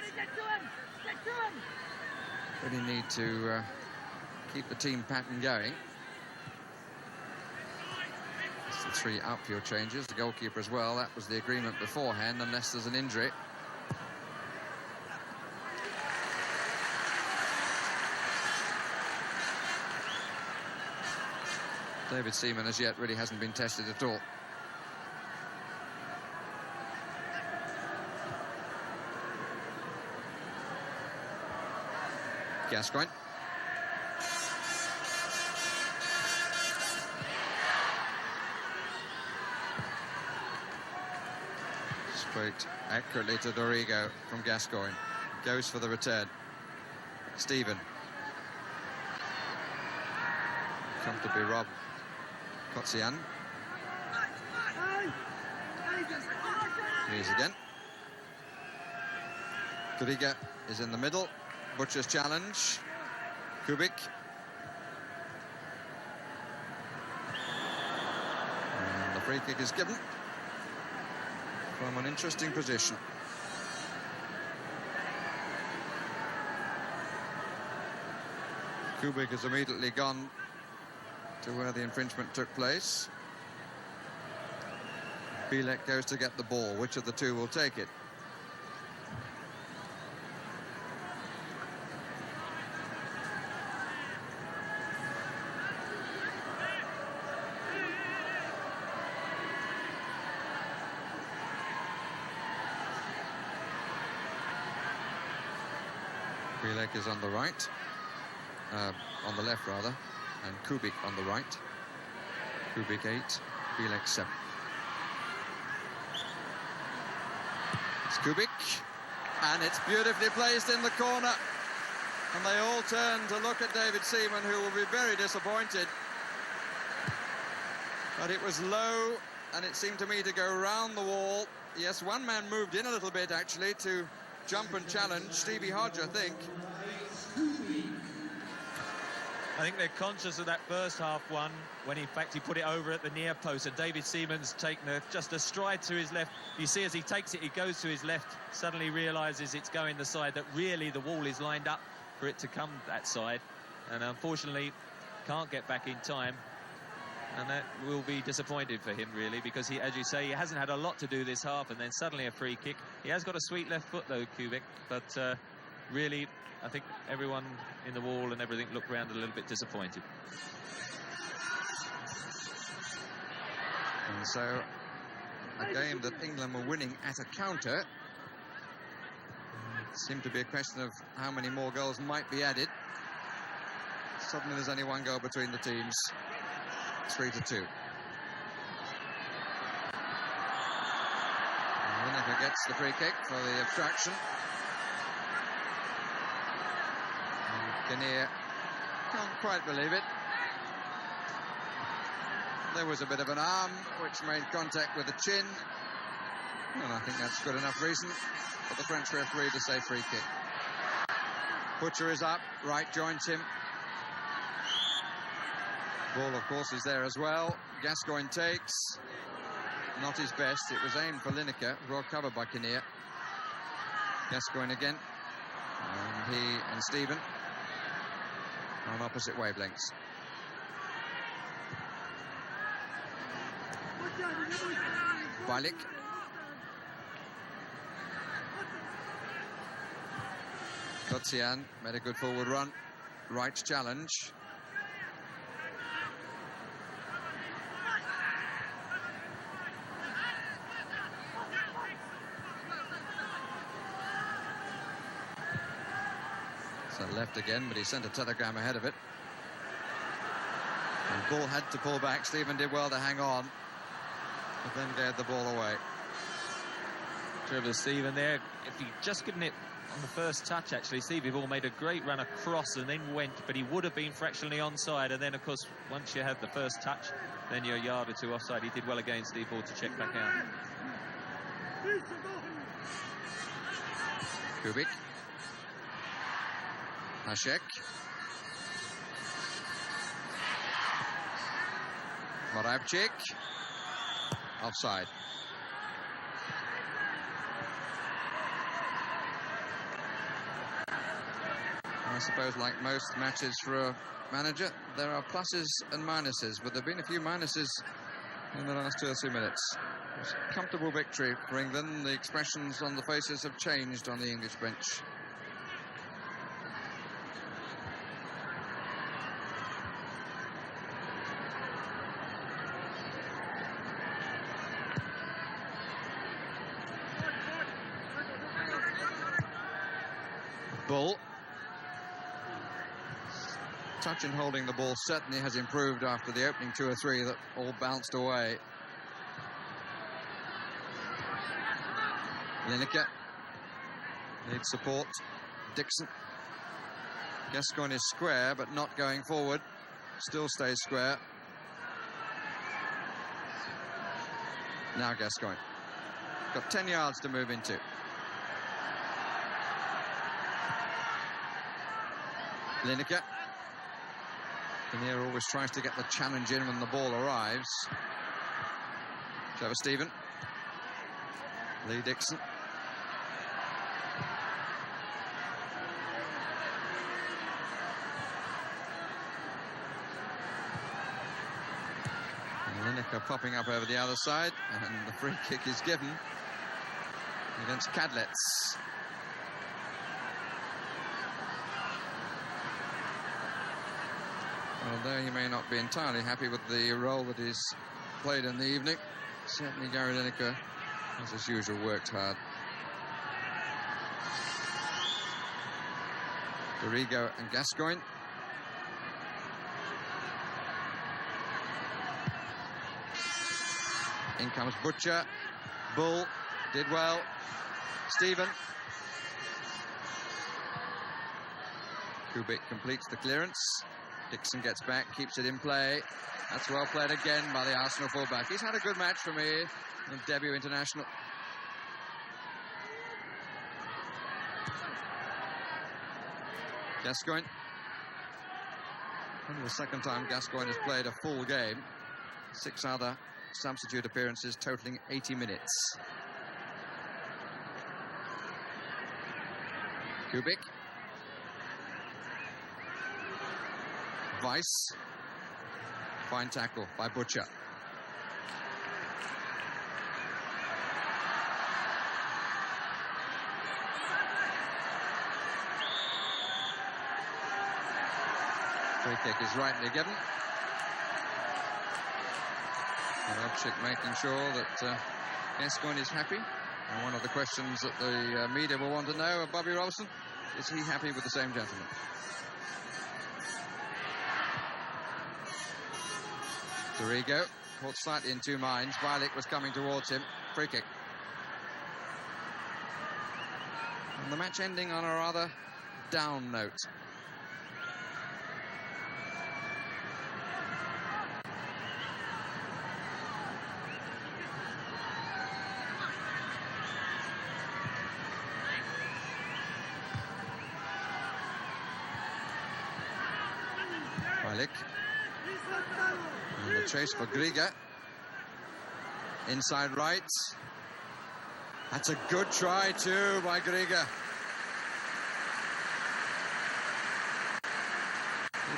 Really need to keep the team pattern going. It's the 3 outfield changes, the goalkeeper as well. That was the agreement beforehand, unless there's an injury. David Seaman as yet really hasn't been tested at all. Gascoigne. Straight accurately to Dorigo from Gascoigne. Goes for the return. Stephen. Comfortably robbed. Kotzian. Here's again. Dorigo is in the middle. Butcher's challenge. Kubik. And the free kick is given from an interesting position. Kubik has immediately gone to where the infringement took place. Bilek goes to get the ball. Which of the two will take it? Bilek is on the right, on the left rather, and Kubik on the right. Kubik 8, Bilek 7. It's Kubik, and it's beautifully placed in the corner. And they all turn to look at David Seaman, who will be very disappointed. But it was low, and it seemed to me to go round the wall. Yes, one man moved in a little bit, actually, to jump and challenge. Stevie Hodge, I think. I think they're conscious of that first half one, when in fact he put it over at the near post, and David Seaman's taken just a stride to his left. You see as he takes it, he goes to his left, suddenly realises it's going the side that really the wall is lined up for it to come that side, and unfortunately can't get back in time. And that will be disappointed for him, really, because he, as you say, he hasn't had a lot to do this half, and then suddenly a free kick. He has got a sweet left foot, though, Kubik, but really, I think everyone in the wall and everything looked round a little bit disappointed. And so, a game that England were winning at a counter. It seemed to be a question of how many more goals might be added. Suddenly there's only one goal between the teams. 3-2. Lineker gets the free kick for the obstruction. And Kinnear can't quite believe it. There was a bit of an arm which made contact with the chin. And I think that's good enough reason for the French referee to say free kick. Butcher is up, Wright joins him. Ball, of course, is there as well. Gascoigne takes. Not his best. It was aimed for Lineker. Well covered by Kinnear. Gascoigne again. And he and Stephen on opposite wavelengths. Bilek. Kotsian made a good forward run. Right challenge. So left again, but he sent a telegram ahead of it. And Bull had to pull back. Stephen did well to hang on, but then gave the ball away. Dribble Stephen there. If he'd just given it on the first touch, actually, Stevie Ball made a great run across and then went, but he would have been fractionally onside. And then, of course, once you have the first touch, then you're a yard or two offside. He did well again, Steve Ball, to check back out. Kubik. Hašek. Moravčík. Offside. I suppose, like most matches for a manager, there are pluses and minuses, but there have been a few minuses in the last 2 or 3 minutes. It was a comfortable victory for England. The expressions on the faces have changed on the English bench. Bull. Touch and holding the ball certainly has improved after the opening 2 or 3 that all bounced away. Lineker needs support. Dixon. Gascoigne is square but not going forward. Still stays square. Now Gascoigne. Got 10 yards to move into. Lineker. Kinnear always tries to get the challenge in when the ball arrives. Trevor Stephen. Lee Dixon. Lineker popping up over the other side, and the free kick is given against Kadlec. Although he may not be entirely happy with the role that he's played in the evening, certainly Gary Lineker, as usual, worked hard. Dorigo and Gascoigne. In comes Butcher. Bull did well. Stephen. Kubik completes the clearance. Dixon gets back, keeps it in play. That's well played again by the Arsenal fullback. He's had a good match for me in debut international. Gascoigne. Only the second time Gascoigne has played a full game. 6 other substitute appearances totaling 80 minutes. Kubik. Weiss. Fine tackle by Butcher. Free kick is rightly given. Moravčík making sure that Gascoigne is happy. And one of the questions that the media will want to know of Bobby Robson, is he happy with the same gentleman? Dorigo caught slightly in two minds. Violet was coming towards him. Free kick. And the match ending on a rather down note. Violet. And the chase for Griga. Inside right. That's a good try too by Griga.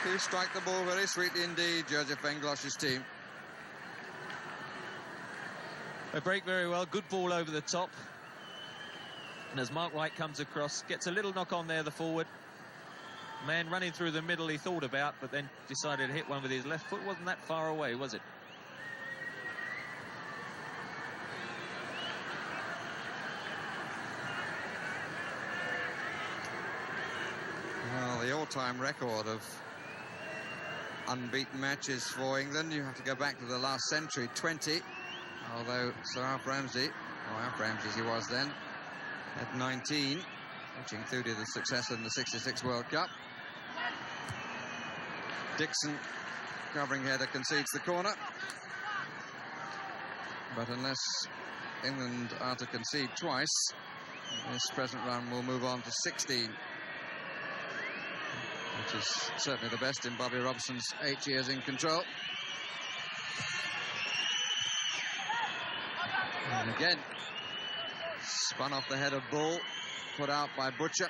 They do strike the ball very sweetly indeed, Joseph Venglosh's team. They break very well, good ball over the top. And as Mark Wright comes across, gets a little knock on there, the forward. Man running through the middle he thought about, but then decided to hit one with his left foot. Wasn't that far away, was it? Well, the all-time record of unbeaten matches for England, you have to go back to the last century, 20. Although Sir Alf Ramsey, or Alf Ramsey as he was then, had 19, which included the success in the '66 World Cup. Dixon, covering header, concedes the corner. But unless England are to concede twice, this present run will move on to 16. Which is certainly the best in Bobby Robson's 8 years in control. And again, spun off the head of Bull, put out by Butcher.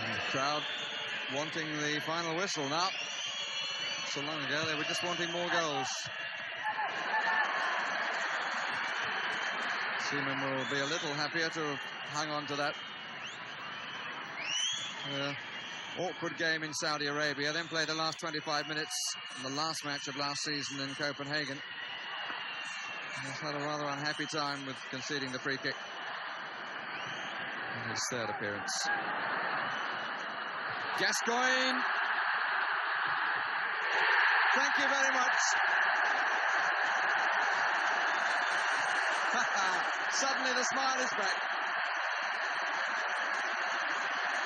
And the crowd wanting the final whistle now. So long ago, they were just wanting more goals. Seaman will be a little happier to have hung on to that awkward game in Saudi Arabia, then play the last 25 minutes in the last match of last season in Copenhagen. He's had a rather unhappy time with conceding the free kick in his third appearance. Gascoigne. Thank you very much. Suddenly the smile is back.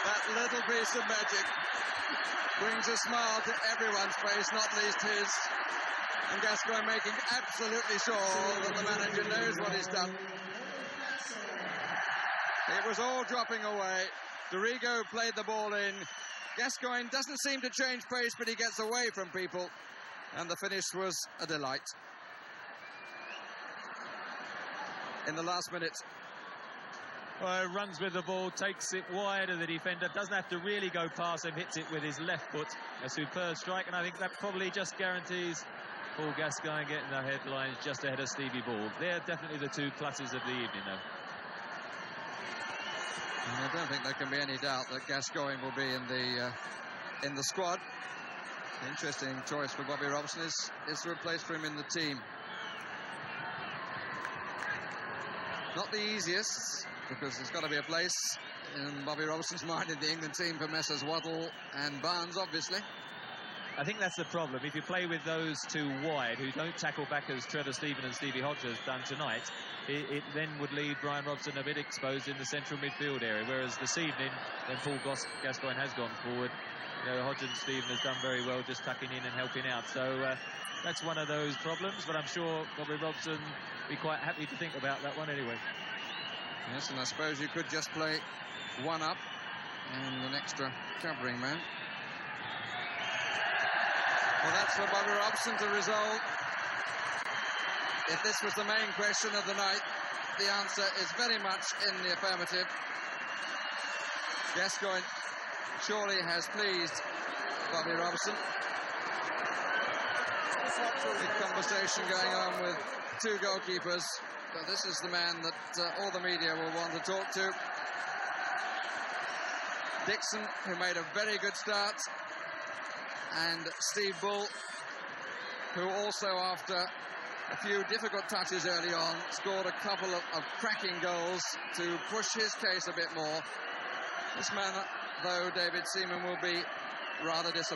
That little piece of magic brings a smile to everyone's face, not least his. And Gascoigne making absolutely sure that the manager knows what he's done. It was all dropping away. Dorigo played the ball in. Gascoigne doesn't seem to change pace, but he gets away from people. And the finish was a delight. In the last minute, runs with the ball, takes it wide of the defender, doesn't have to really go past him, hits it with his left foot. A superb strike, and I think that probably just guarantees Paul Gascoigne getting the headlines just ahead of Stevie Bull. They're definitely the two pluses of the evening, though. And I don't think there can be any doubt that Gascoigne will be in the squad. Interesting choice for Bobby Robson is to replace for him in the team. Not the easiest, because there's got to be a place in Bobby Robson's mind in the England team for Messrs Waddle and Barnes, obviously. I think that's the problem. If you play with those two wide, who don't tackle back as Trevor Steven and Stevie Hodge has done tonight, it then would leave Bryan Robson a bit exposed in the central midfield area. Whereas this evening, when Paul Gascoigne has gone forward, Hodge and Steven has done very well just tucking in and helping out. So that's one of those problems, but I'm sure Bobby Robson will be quite happy to think about that one anyway. Yes, and I suppose you could just play one up and an extra covering man. Well, that's for Bobby Robson to resolve. If this was the main question of the night, the answer is very much in the affirmative. Gascoigne surely has pleased Bobby Robson. Big conversation going on with two goalkeepers, but this is the man that all the media will want to talk to. Dixon, who made a very good start, and Steve Bull, who also, after a few difficult touches early on, scored a couple of cracking goals to push his case a bit more. This man, though, David Seaman, will be rather disappointed.